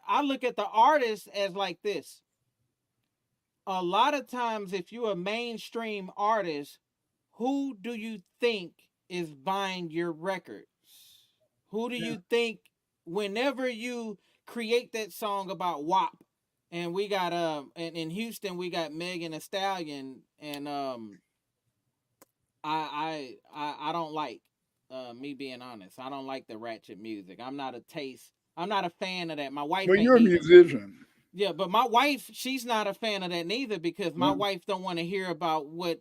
I look at the artist as like this, a lot of times if you're a mainstream artist, who do you think is buying your records? Who do you think, whenever you create that song about WAP, and we got and in Houston we got Megan Thee Stallion, and I don't like, me being honest, I don't like the ratchet music. I'm not a fan of that. My wife but ain't you're a neither. musician. Yeah, but my wife, she's not a fan of that neither, because my wife don't want to hear about what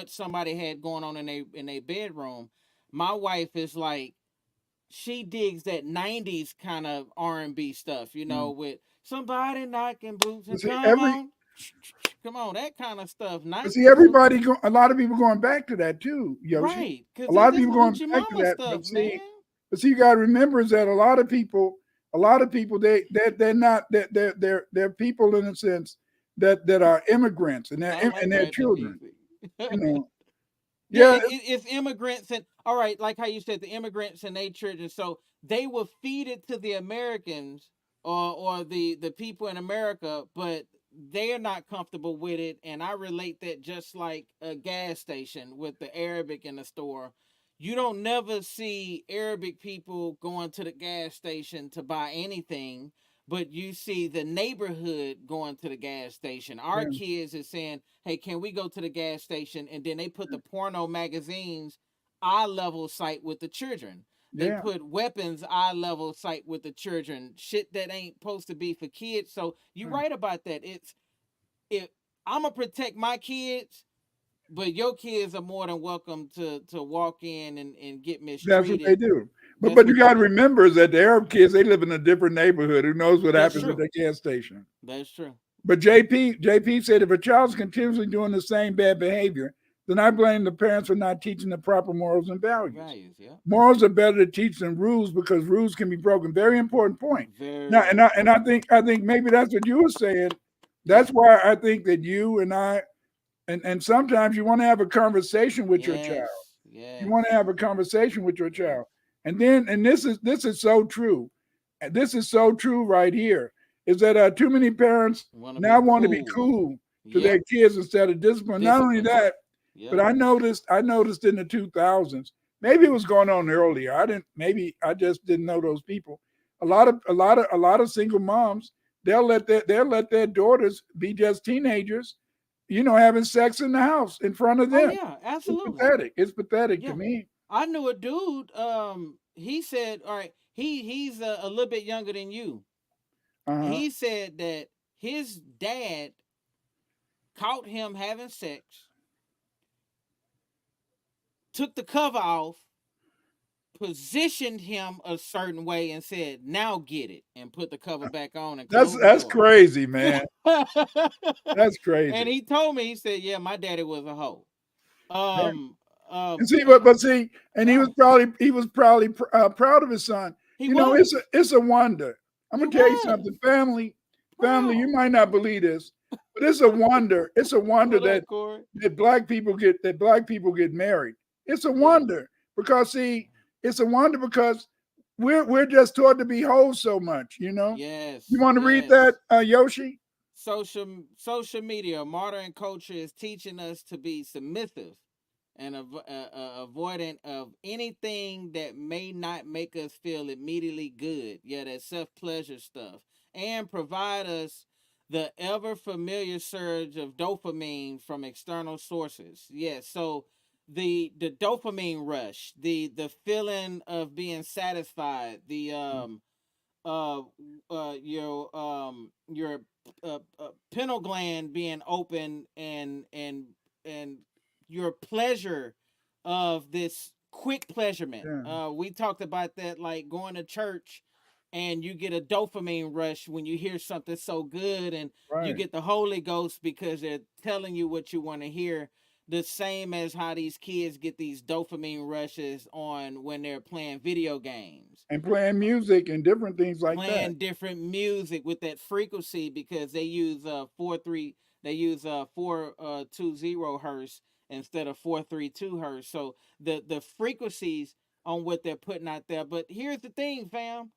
somebody had going on in their bedroom. My wife is like, she digs that 90s kind of R&B stuff, you know, with somebody knocking boots and See, come on, that kind of stuff. a lot of people going back to that too, Yoshi. Right, A lot of people going Gucci back to Mama that. stuff, man. But see, you got to remember is that a lot of people, they're not, they're people in a sense that are immigrants and they're children. You know, it's immigrants, and all right, like how you said, the immigrants and their children. So they will feed it to the Americans, or the people in America, but they're not comfortable with it. And I relate that just like a gas station with the Arabic in the store. You don't never see Arabic people going to the gas station to buy anything, but you see the neighborhood going to the gas station. Our kids is saying, hey, can we go to the gas station? And then they put the porno magazines eye level sight with the children. They put weapons eye level sight with the children. Shit that ain't supposed to be for kids. So you're right about that. If I'm gonna protect my kids, but your kids are more than welcome to walk in and get mistreated. That's what they do. But you got to remember is that the Arab kids, they live in a different neighborhood. Who knows what happens at the gas station? That's true. But JP said if a child's continuously doing the same bad behavior, then I blame the parents for not teaching the proper morals and values. Morals are better to teach than rules, because rules can be broken. Very important point. I think maybe that's what you were saying. That's why I think that you and I, and sometimes you want to have a conversation with your child. You want to have a conversation with your child. And this is so true. And this is so true right here, is that too many parents now want to be cool to their kids instead of discipline. Not only that, But Yeah. I noticed in the 2000s, maybe it was going on earlier. I didn't. Maybe I just didn't know those people. A lot of single moms, they'll let their daughters be just teenagers, having sex in the house in front of Oh them. yeah, It's absolutely. pathetic. It's pathetic to Yeah. me. I knew a dude. He said, all right, he's a little bit younger than you. Uh huh. He said that his dad caught him having sex, took the cover off, positioned him a certain way, and said, "Now get it," and put the cover back on and closed the That's door. crazy, man. That's And crazy. he told me, he said, "Yeah, my daddy was a hoe." Yeah. Um, And see, and but see, and yeah, he was probably proud of his son. he You know, it's was. a wonder. I'm He gonna tell you was something, family. You proud. might not believe this, but it's a wonder. It's a wonder What up, Corey? that black people get married. It's a Yeah, wonder because see, it's a wonder because we're just taught to be whole so much. You yes, want to read that, yes. Yoshi? Social media, modern culture is teaching us to be submissive and avoidant of anything that may not make us feel immediately good, yeah, that self-pleasure stuff, and provide us the ever familiar surge of dopamine from external sources. Yes, so the dopamine rush, the feeling of being satisfied, the uh your pineal gland being open, and your pleasure of this quick pleasurement. Yeah, We talked about that, like going to church and you get a dopamine rush when you hear something so good, and you right. get the Holy Ghost because they're telling you what you want to hear. The same as how these kids get these dopamine rushes on when they're playing video games, And playing music and different things like that. playing different music with that frequency, because they use 4-3, they use 420 hertz instead of 432 hertz. So the frequencies on what they're putting out there. But here's the thing, fam,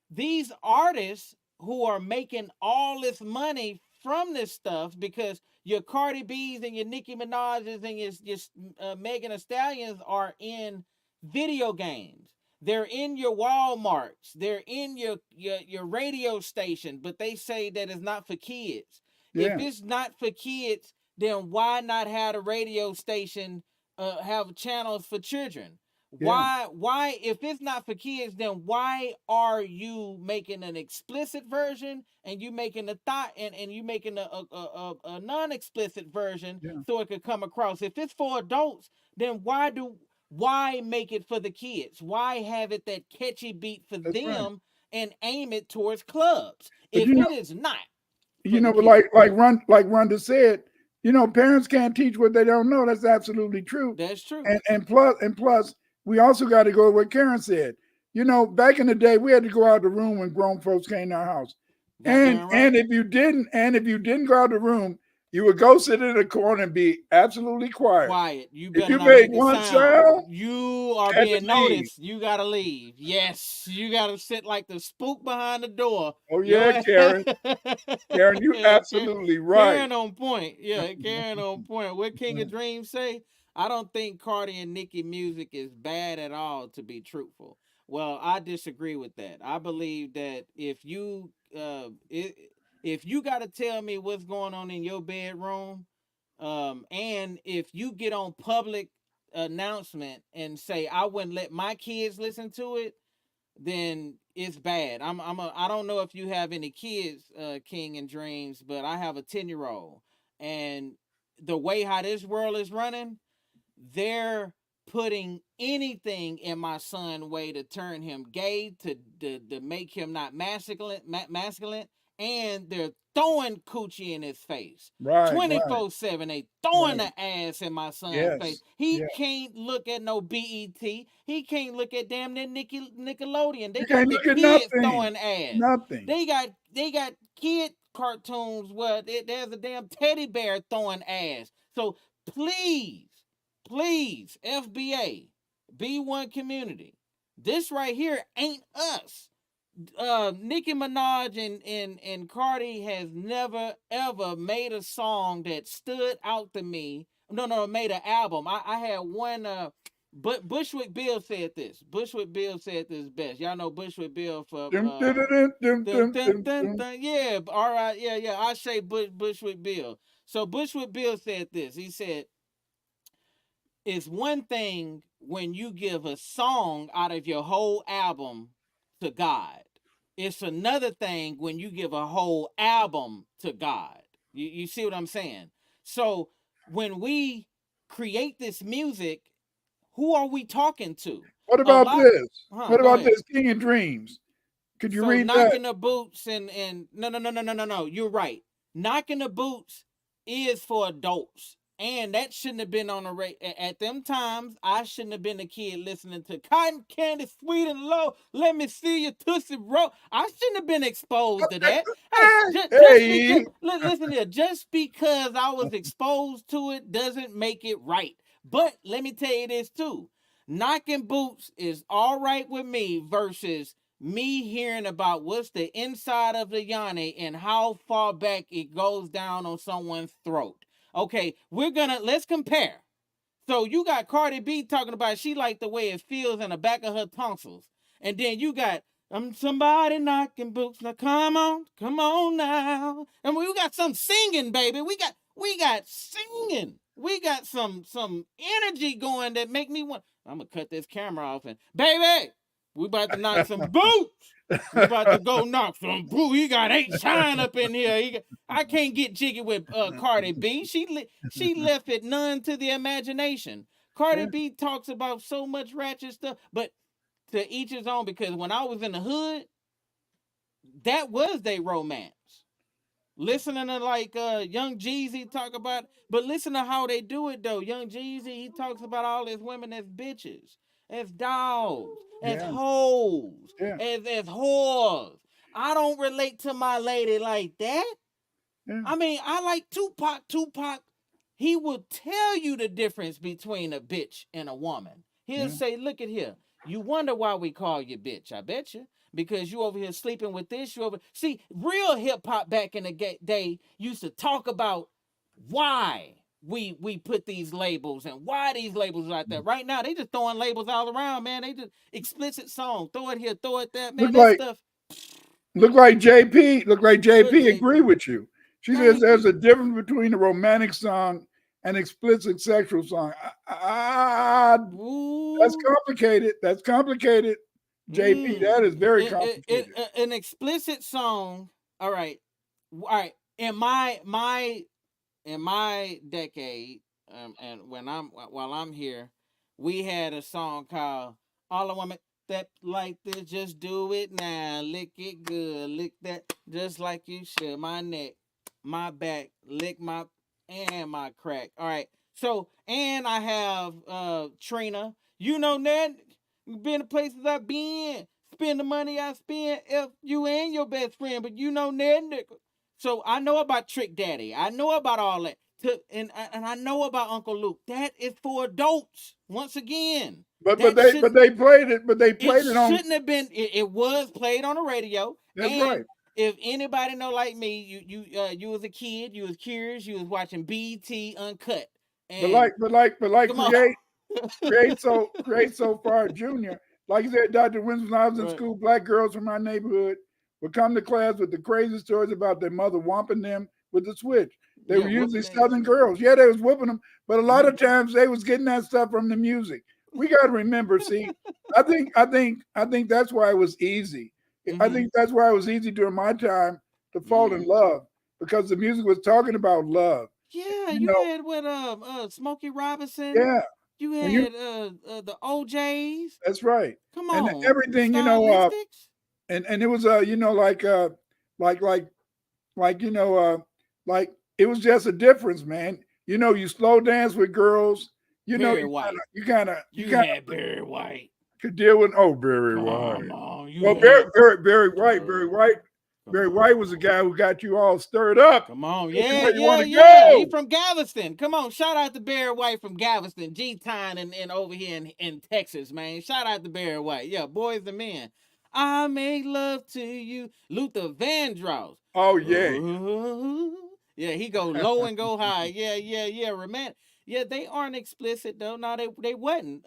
these artists who are making all this money from this stuff, because your Cardi B's and your Nicki Minaj's and your Megan Thee Stallions are in video games. They're in your Walmarts. They're in your radio station, but they say that it's not for kids. If Yeah, it's not for kids, then why not have a radio station have channels for children? yeah, Why if it's not for kids, then why are you making an explicit version, and you making a thought, and you making a non-explicit version yeah. so it could come across? If it's for adults, then why make it for the kids? Why have it that catchy beat for That's right. them and aim it towards clubs But if it is not for the like kids? Rhonda said, parents can't teach what they don't know. That's absolutely true. That's true. And plus, we also got to go with what Karen said. Back in the day, we had to go out the room when grown folks came to our house. And Goddamn and right. if you didn't go out the room, you would go sit in a corner and be absolutely quiet. Quiet. You If better you not made make a one sound. sound, You are you had to being leave. noticed. You gotta leave. Yes, you gotta sit like the spook behind the door. Oh yeah, Your Karen. Karen, you yeah, absolutely right. Karen on point. Yeah, Karen on point. What King of Dreams say? I don't think Cardi and Nicki music is bad at all, to be truthful. Well, I disagree with that. I believe that if you gotta tell me what's going on in your bedroom, and if you get on public announcement and say I wouldn't let my kids listen to it, then it's bad. I don't know if you have any kids, King and Dreams, but I have a 10-year-old, and the way how this world is running, they're putting anything in my son way to turn him gay, to make him not masculine, and they're throwing coochie in his face Right, right, 24/7. They throwing right. the ass in my son's face. Yes, He yeah. can't look at no BET. He can't look at damn near Nickelodeon. They You got can't the look at kids nothing. throwing ass. Nothing. They got kid cartoons where there's a damn teddy bear throwing ass. So please, please, FBA, B1 community, this right here ain't us. Nicki Minaj and Cardi has never ever made a song that stood out to me No, made an album. I had one. But Bushwick Bill said this. Bushwick Bill said this best. Y'all know Bushwick Bill for Dum, dum, dum, dum, dum, dum, dum. yeah. All right, yeah. I say Bushwick Bill. So Bushwick Bill said this. He said, "It's one thing when you give a song out of your whole album to God. It's another thing when you give a whole album to God." You see what I'm saying? So when we create this music, who are we talking to? What A about lot. this? Huh? What Go about ahead. this? King of Dreams. Could you So read that? knocking the boots and no. You're right. Knocking the boots is for adults, and that shouldn't have been on the at them times. I shouldn't have been a kid listening to Cotton Candy, Sweet and Low. Let me see your Tootsie Roll. I shouldn't have been exposed to that. Hey, just because Hey, listen here, just because I was exposed to it doesn't make it right. But let me tell you this too. Knocking boots is all right with me versus me hearing about what's the inside of the yanni and how far back it goes down on someone's throat. Okay, let's compare. So you got Cardi B talking about she liked the way it feels in the back of her tonsils. And then you got somebody knocking boots. Now come on now. And we got some singing, baby. We got singing. We got some energy going that make me want. I'm gonna cut this camera off and baby, we about to knock some boots. We about to go knock some boots. He got 8 shine up in here. I can't get jiggy with Cardi B. She left it none to the imagination. Cardi yeah, B talks about so much ratchet stuff, but to each his own. Because when I was in the hood, that was their romance. Listening to like Young Jeezy talk about, but listen to how they do it though. Young Jeezy, he talks about all his women as bitches, as dogs, as yeah, hoes, yeah, as whores. I don't relate to my lady like that. yeah, I mean, I like Tupac. Tupac, he will tell you the difference between a bitch and a woman. He'll yeah. say, look at here. You wonder why we call you bitch. I bet you. Because you over here sleeping with this, you over. See, real hip hop back in the day used to talk about why we put these labels and why these labels are out there. Right now, they just throwing labels all around, man. They just explicit song. Throw it here, throw it there. Man, Look that like stuff. look like JP. Look like Good JP. Agree JP. with you. She says Thank there's you. a difference between a romantic song and explicit sexual song. That's Ooh. complicated. That's complicated. JP, Mm. that is very complicated. An explicit song. All right, all right. In my decade, and while I'm here, we had a song called "All the Women That Like This Just Do It Now, Lick It Good, Lick That Just Like You Should, my neck, my back, lick my and my crack." All right. So and I have Trina. You know that been the places I've been, spend the money I spend if you and your best friend, but you know that nigga. So I know about Trick Daddy. I know about all that. And I know about Uncle Luke. That is for adults. Once again, But but that they but shouldn't. they played it. But they It played it on. shouldn't have been. It was played on the radio. That's And right. if anybody know like me, you was a kid, you was curious, you was watching BT Uncut, But and like come on, create so far junior. Like you said, Dr. Winston, when I was in right? school, black girls from my neighborhood would come to class with the crazy stories about their mother whomping them with the switch. They Yeah, were usually whooping their southern ass. girls. Yeah, they was whooping them, but a lot of Mm-hmm. times they was getting that stuff from the music. We got to remember, see, I think that's why it was easy. I Mm-hmm. think that's why it was easy during my time to fall in Mm. love because the music was talking about love. Yeah, You you know, had with Smokey Robinson. yeah. You When you had the OJs. That's right. Come And on, everything, stylistics. and it was like like like like it was just a difference, man. You slow dance with girls, Barry White. you You kind had Barry White. of could deal with Barry Come White. on, you Well, had. Come Barry on. White was the guy who got you all stirred up. Come on, Tell me yeah, where you yeah, want to yeah. He go. from Galveston. Come on, shout out to Barry White from Galveston, G Town, and over here in Texas, man. Shout out to Barry White. Yeah, boys and men. I make love to you, Luther Vandross. Oh yeah. Ooh. Yeah, he go low and go high. Yeah, yeah, yeah. Romantic. Yeah, they aren't explicit though. No, they wasn't.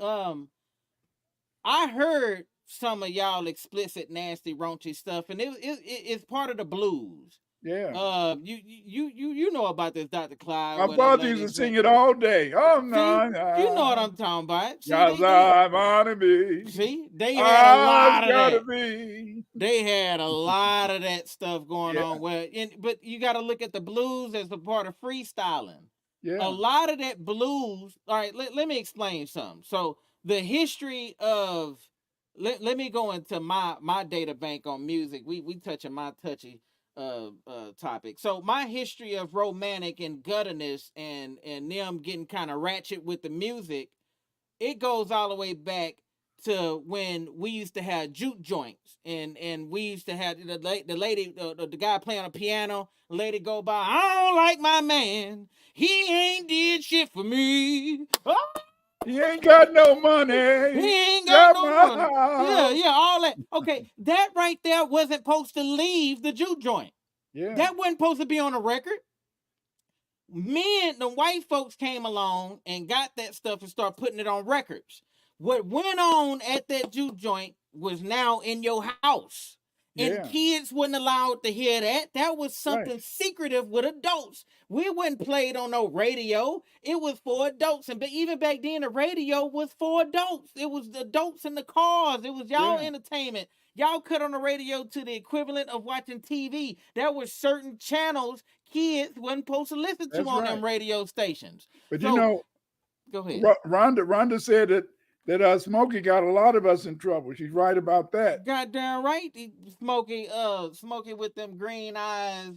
I heard some of y'all explicit, nasty, raunchy stuff, and it's part of the blues. Yeah. You know about this, Dr. Clyde, My where the father used to ladies sing went. it all day. Oh See, no, you know what I'm talking about. See, cause I'm on be. see, they had a I've lot of gotta that. be. They had a lot of that stuff going Yeah, on. But you got to look at the blues as a part of freestyling. A yeah, lot of that blues. All right, let me explain something. So the history of let me go into my data bank on music. We touching my touchy topic. So my history of romantic and gutterness and them getting kind of ratchet with the music, it goes all the way back to when we used to have juke joints and we used to have the lady the guy playing a piano, lady go by, I don't like my man, he ain't did shit for me. Oh, he ain't got no he money. ain't got Got no my money. Yeah, house. yeah, all that. Okay, that right there wasn't supposed to leave the juke joint. Yeah, That wasn't supposed to be on a record. The white folks came along and got that stuff and start putting it on records. What went on at that juke joint was now in your house. And yeah, kids wasn't allowed to hear that. That was right. something secretive with adults. We wasn't played on no radio. It was for adults. And even back then, the radio was for adults. It was the adults in the cars. It was y'all Yeah, entertainment. Y'all cut on the radio to the equivalent of watching TV. There were certain channels kids wasn't supposed to listen to that's on right. them radio stations. But you So know, go ahead. Rhonda said that Smokey got a lot of us in trouble. She's right about that. Goddamn right, Smokey with them green eyes,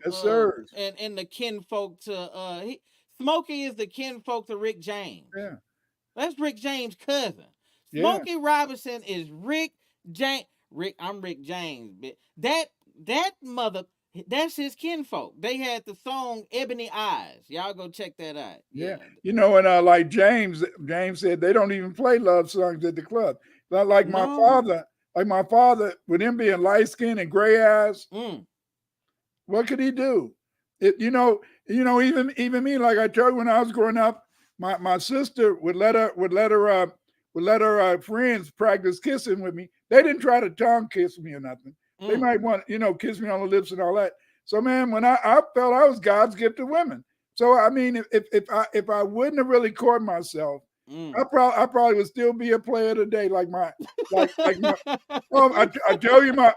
Yes, sir. and the kinfolk to Smokey is the kinfolk to Rick James. Yeah, That's Rick James' cousin. yeah. Smokey Robinson is Rick James. I'm Rick James. That mother, that's his kinfolk. They had the song Ebony Eyes. Y'all go check that out. Yeah, Yeah. and like James said they don't even play love songs at the club. Not No. like my father, with him being light skinned and gray eyes, Mm. what could he do? Even me, like I told you when I was growing up, my sister would let her friends practice kissing with me. They didn't try to tongue kiss me or nothing. They Mm. might want kiss me on the lips and all that. So man, when I felt I was God's gift to women. So I mean, if I wouldn't have really courted myself, Mm. I probably would still be a player today. Like my oh I tell you I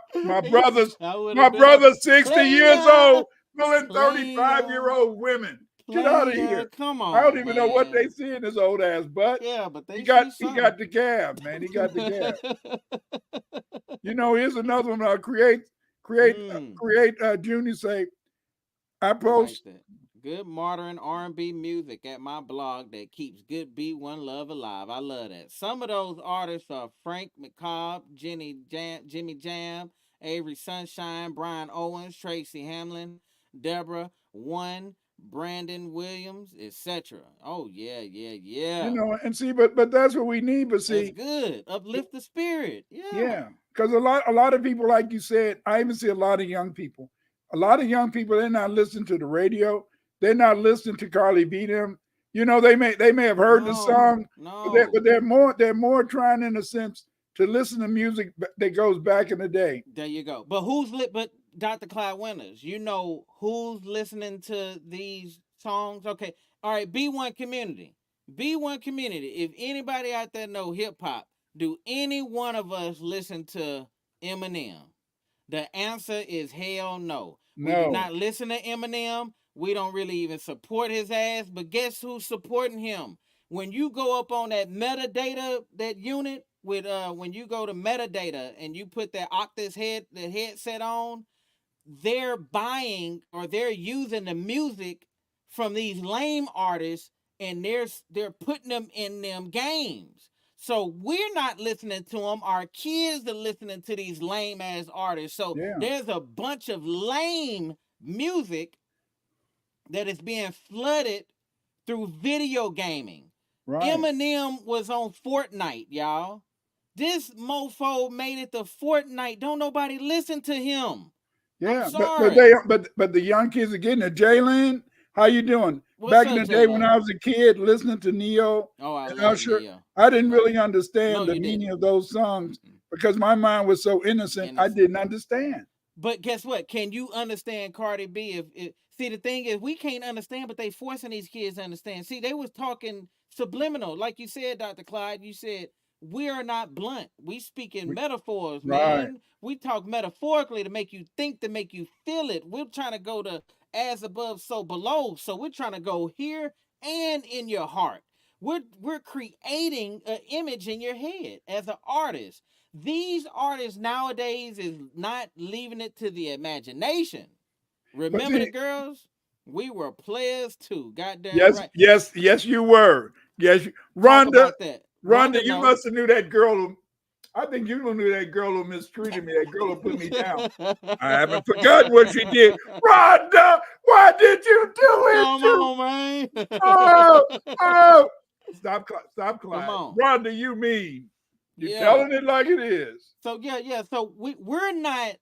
would my have been a brother's 60 years player, old, pulling 35-year-old player, women. Get out of player. here. Come I don't on, even know what they man. see in his old ass, but Yeah, but they see he something. got the gab, man. He got the gab. Here's another one. Mm. Junior say, I I like post. that. Good modern R&B music at my blog that keeps good B1 love alive. I love that. Some of those artists are Frank McCobb, Jimmy Jam, Avery Sunshine, Brian Owens, Tracy Hamlin, Deborah One, Brandon Williams, etc. Oh yeah, yeah, yeah. And see, but that's what we need. But That's see, good. Uplift the spirit. Yeah. yeah, because a lot of people, like you said, I even see a lot of young people. A lot of young people, they're not listening to the radio. They're not listening to Carly B. Them. They may have heard the No, song, but no. they're more trying in a sense to listen to music that goes back in the day. There you go. But who's lit? But Dr. Clyde Winters, you know who's listening to these songs? Okay, all right. B1 community, B1 community. If anybody out there know hip hop, do any one of us listen to Eminem? The answer is hell no. We do No, not listen to Eminem. We don't really even support his ass. But guess who's supporting him? When you go up on that metadata, that unit with when you go to metadata and you put that Octus headset on, they're buying or they're using the music from these lame artists and they're putting them in them games. So we're not listening to them. Our kids are listening to these lame ass artists. So yeah, there's a bunch of lame music that is being flooded through video gaming. right. Eminem was on Fortnite, y'all. This mofo made it to Fortnite. Don't nobody listen to him. I'm Yeah, sorry. but the young kids are getting it. Jalen, how you doing? back in up, the day when Taylor? I was a kid listening to Neo Oh, I and love Usher, Neo. I didn't Love really it. No, understand the you meaning didn't. of those songs Mm-mm. because my mind was so innocent. I Innocent. didn't understand. But guess what? Can you understand Cardi B? If see, the thing is, we can't understand, but they forcing these kids to understand. See, they was talking subliminal, like you said, Dr. Clyde. You said we are not blunt. We speak in metaphors, Right. man. We talk metaphorically to make you think, to make you feel it. We're trying to go to as above, so below. So we're trying to go here and in your heart. We're creating an image in your head as an artist. These artists nowadays is not leaving it to the imagination. But Remember the see, girls? We were players too. Goddamn yes, right. yes, yes, you were. Yes, Talk Rhonda, about that. Rhonda, Rhonda, you no. must have knew that girl who. I think you knew that girl who mistreated me. That girl who put me down. I haven't forgotten what she did. Rhonda, why did you do it Come to? on, man. Oh, oh! Stop, Come Clyde. on. Rhonda, you mean? You're Yeah. telling it like it is. So yeah. So we're not,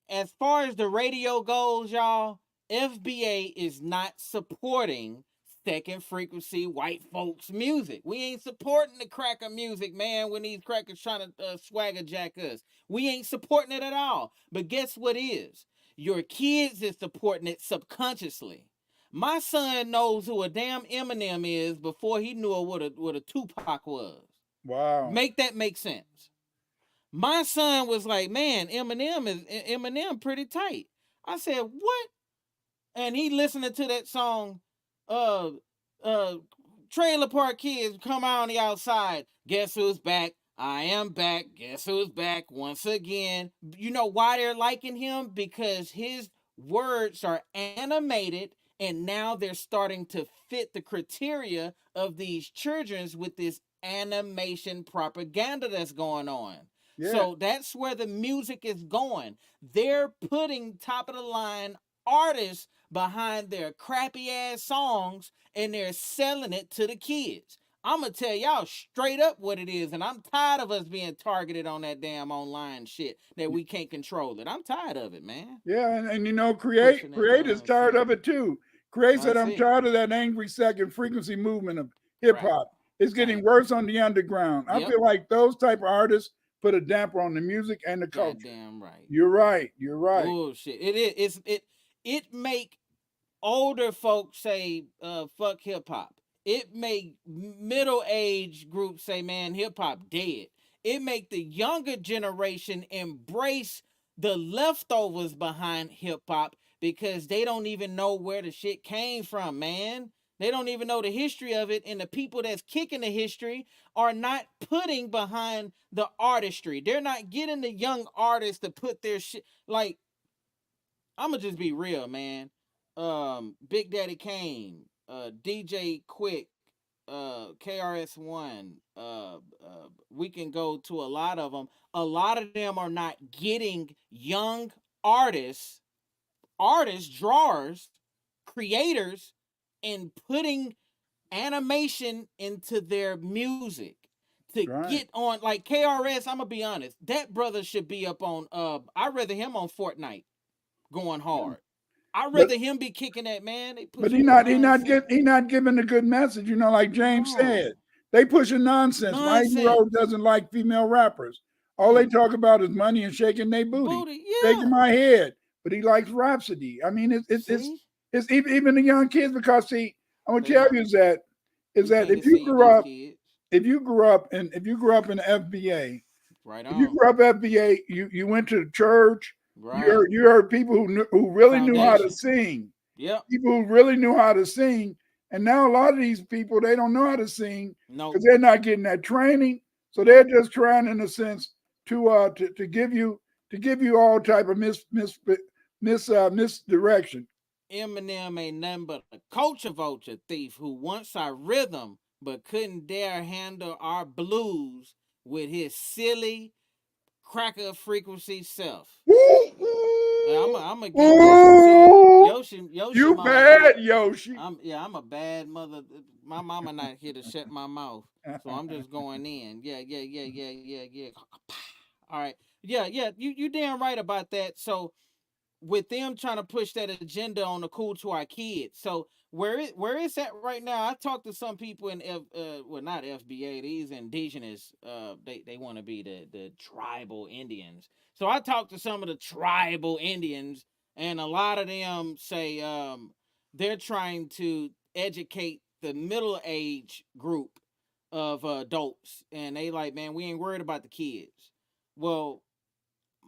as far as the radio goes, y'all, FBA is not supporting second frequency white folks music. We ain't supporting the cracker music, man, when these crackers trying to swagger jack us. We ain't supporting it at all. But guess what is? Your kids is supporting it subconsciously. My son knows who a damn Eminem is before he knew what a Tupac was. Wow. Make that make sense. My son was like, man, Eminem pretty tight. I said, what? And he listening to that song, uh uh Trailer Park Kids, come out on the outside. Guess who's back? I am back. Guess who's back once again? You know why they're liking him? Because his words are animated and now they're starting to fit the criteria of these children's with this animation propaganda that's going on. Yeah. So that's where the music is going. They're putting top of the line artists behind their crappy ass songs and they're selling it to the kids. I'm gonna tell y'all straight up what it is, and I'm tired of us being targeted on that damn online shit that we can't control it. I'm tired of it, man. Yeah, and Pushing that Create is tired nonsense. of it too. Create I said, I'm see. tired of that angry second frequency movement of hip Right. hop. It's getting Thank worse on the underground. I you. Yep. feel like those type of artists put a damper on the music and the culture. Goddamn right. You're right. You're right. Bullshit. It is. It make older folks say fuck hip hop. It make middle age groups say, man, hip hop dead. It make the younger generation embrace the leftovers behind hip hop because they don't even know where the shit came from, man. They don't even know the history of it, and the people that's kicking the history are not putting behind the artistry. They're not getting the young artists to put their shit like I'ma just be real, man. Big Daddy Kane, DJ Quick, KRS-One. We can go to a lot of them. A lot of them are not getting young artists, drawers, creators, and putting animation into their music to Right. get on. Like KRS, I'm gonna be honest, that brother should be up on. I'd rather him on Fortnite going Yeah. hard. I'd But rather him be kicking that, man. They but pushing this get nonsense. he not giving a good message. Like James said, No. they pushing nonsense. My 8-year-old Nonsense. doesn't like female rappers. All they Mm. talk about is money and shaking their booty, Booty, shaking yeah. my head. But he likes Rhapsody. I mean, See? it's even the young kids because see, I'm gonna tell Taylor, you is you that can't deceive these kids. if you grew up in the FBA, Right if you on. grew up FBA, you went to church. Right. You heard people who really knew how to Foundation. sing, Yep. people who really knew how to sing. And now a lot of these people they don't know how to sing Nope. because they're not getting that training. So they're Nope. just trying, in a sense, to give you all type of misdirection. Eminem ain't nothing but a culture vulture thief who wants our rhythm but couldn't dare handle our blues with his silly cracker frequency self. I'm gonna get Yoshi to it. Ooh, Yoshi you mod to bad, it. Yoshi. I'm a bad mother. My mama not here to shut my mouth, so I'm just going in. Yeah. All right. Yeah. You damn right about that. So with them trying to push that agenda on the cool to our kids. So where it's at right now, I talked to some people in well, not FBA, these indigenous, they want to be the tribal Indians. So I talked to some of the tribal Indians, and a lot of them say they're trying to educate the middle age group of adults, and they like, man, we ain't worried about the kids. Well,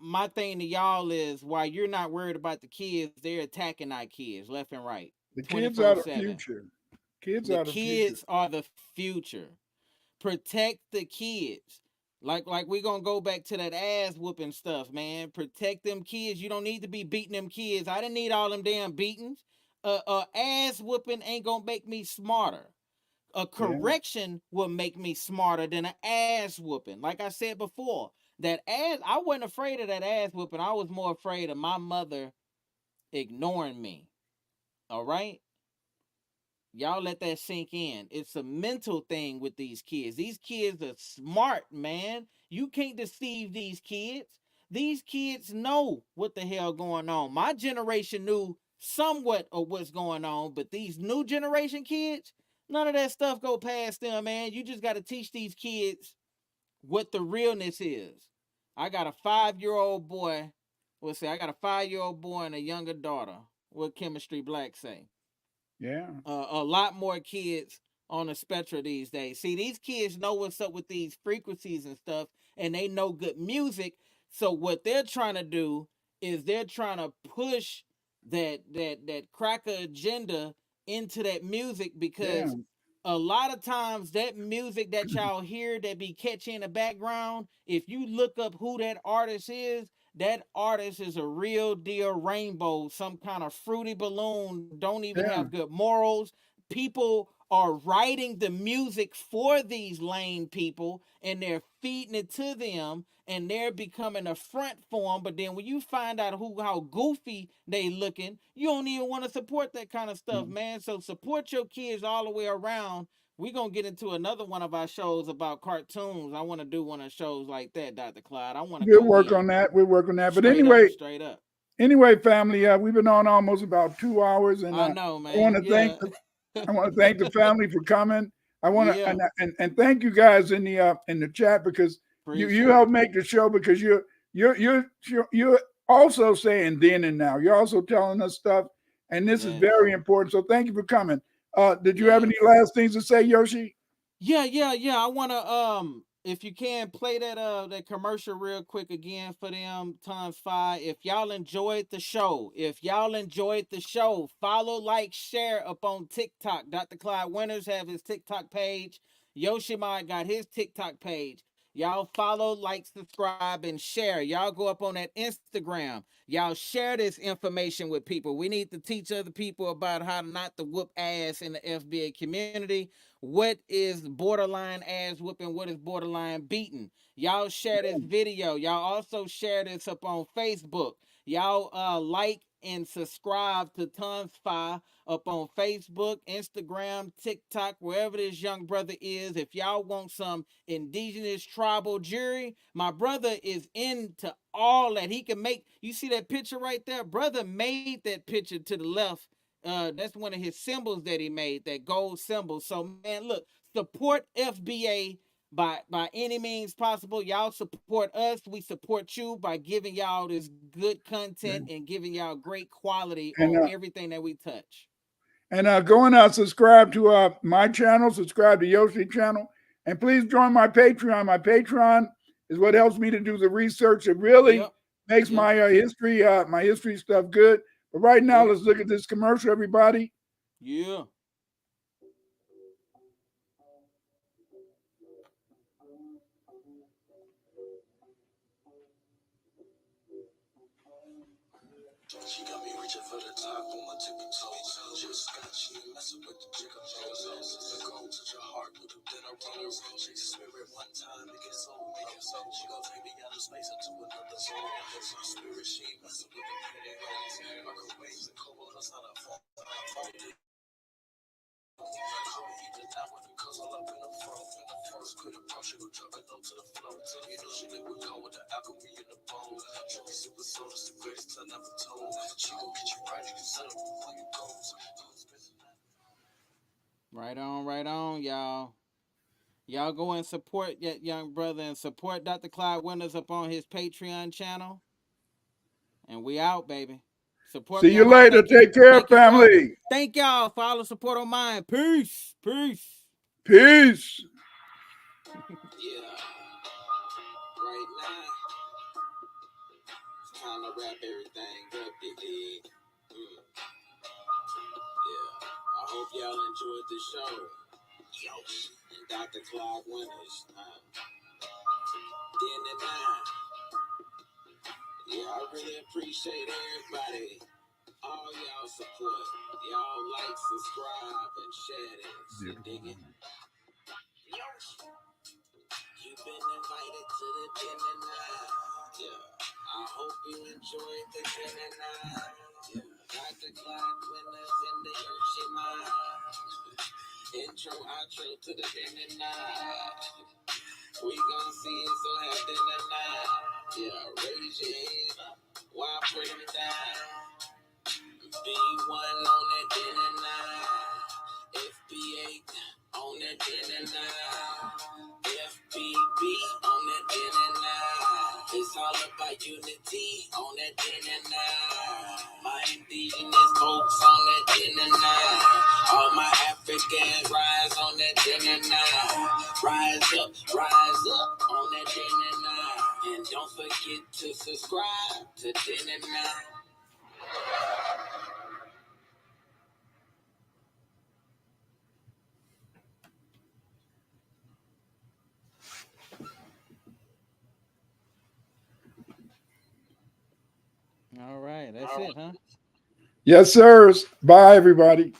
my thing to y'all is, while you're not worried about the kids, they're attacking our kids left and right, The kids are the 24/7. future. Kids The are the future. kids are the future. Protect the kids. Like we gonna go back to that ass whooping stuff, man. Protect them kids. You don't need to be beating them kids. I didn't need all them damn beatings. Ass whooping ain't gonna make me smarter. A Yeah. correction will make me smarter than an ass whooping. Like I said before, that ass, I wasn't afraid of that ass whooping. I was more afraid of my mother ignoring me. All right? Y'all let that sink in. It's a mental thing with these kids. These kids are smart, man. You can't deceive these kids. These kids know what the hell going on. My generation knew somewhat of what's going on, but these new generation kids, none of that stuff go past them, man. You just got to teach these kids what the realness is. I got a 5-year-old boy. We'll say I got a 5-year-old boy and a younger daughter. What Chemistry Black say? Yeah. A lot more kids on the spectrum these days. See, these kids know what's up with these frequencies and stuff, and they know good music. So what they're trying to do is they're trying to push that cracker agenda into that music, Yeah. because a lot of times that music that y'all hear that be catchy in the background, if you look up who that artist is, that artist is a real deal rainbow, some kind of fruity balloon, don't even Yeah. have good morals. People are writing the music for these lame people, and they're feeding it to them, and they're becoming a front for them. But then when you find out how goofy they looking, you don't even want to support that kind of stuff, man. So support your kids all the way around. We're gonna get into another one of our shows about cartoons. I want to do one of shows like that, Dr. Clyde. I want to We'll go work on in that. We'll work on that. But straight up, anyway, straight up. family, we've been on almost about 2 hours, and I know, I want man. to thank Yeah. I want to thank the family for coming. I want to Yeah. and thank you guys in the chat, because you Appreciate help you. make the show, because you're also saying then and now. You're also telling us stuff, and this is Yes. very important. So thank you for coming. Did you have any Yes. last things to say, Yoshi? Yeah. I wanna if you can play that commercial real quick again for them times five. If y'all enjoyed the show, follow, like, share up on TikTok. Dr. Clyde Winters have his TikTok page. Yoshi MOD got his TikTok page. Y'all follow, like, subscribe, and share. Y'all go up on that Instagram. Y'all share this information with people. We need to teach other people about how not to whoop ass in the FBA community. What is borderline ass whooping? What is borderline beating? Y'all share this video. Y'all also share this up on Facebook. Y'all like and subscribe to Tons Fire up on Facebook, Instagram, TikTok, wherever this young brother is. If y'all want some indigenous tribal jury, my brother is into all that. He can make, you see that picture right there? Brother made that picture to the left. That's one of his symbols that he made, that gold symbol. So man, look, support FBA by any means possible. Y'all support us, we support you by giving y'all this good content and giving y'all great quality And on everything that we touch. go and subscribe to my channel, subscribe to Yoshi channel, and please join my Patreon. My Patreon is what helps me to do the research. It really Yep. makes Yep. my history stuff good. But right now, Yep. let's look at this commercial, everybody. Yeah. She got me reaching for the top on my tippy toes. Just got she ain't messing with the jigger toes. The gold touch your heart, put them then I rose. Shake the spirit one time, make it soul. She gon' take me out of space into another zone. My spirit, she ain't messing with the pretty rose. Microwaves and cobalt, that's how I fall. Call me either down with the cause all up in the front. was good approach, she would drop it low to the floor. You know she live with cold with the alchemy in the bowl. Truly super soul is the greatest I never told. She gon' get you right, you can settle before you go. Right on, y'all. Y'all go and support that young brother and support Dr. Clyde Winters up on his Patreon channel. And we out, baby. Support See me you on my later. Take care, family. Thank y'all for all the support on mine. Peace. Peace. Peace. Yeah. Right now, it's time to wrap everything up, you dig? Yeah. I hope y'all enjoyed the show. Yoshi and Dr. Clyde Winters. Then and now. Yeah, I really appreciate everybody. All y'all support. Y'all like, subscribe, and share this. You dig it? Yoshi. You've been invited to the dinner night. Yeah. I hope you enjoyed the dinner night. Yeah. Dr. Clyde Winters in the Yoshi MOD. Intro, outro to the dinner night. We gon' see it, so have dinner night. Yeah, raise your hand up while put them down. B1 on that dinner night. FB8 on that dinner night. FBB on that dinner night. It's all about unity on that dinner night. My indigenous folks on that dinner night. All my Africans rise on that dinner night. Rise up on that dinner night. And don't forget to subscribe to dinner night. All right. That's it, huh? Yes, sirs. Bye, everybody.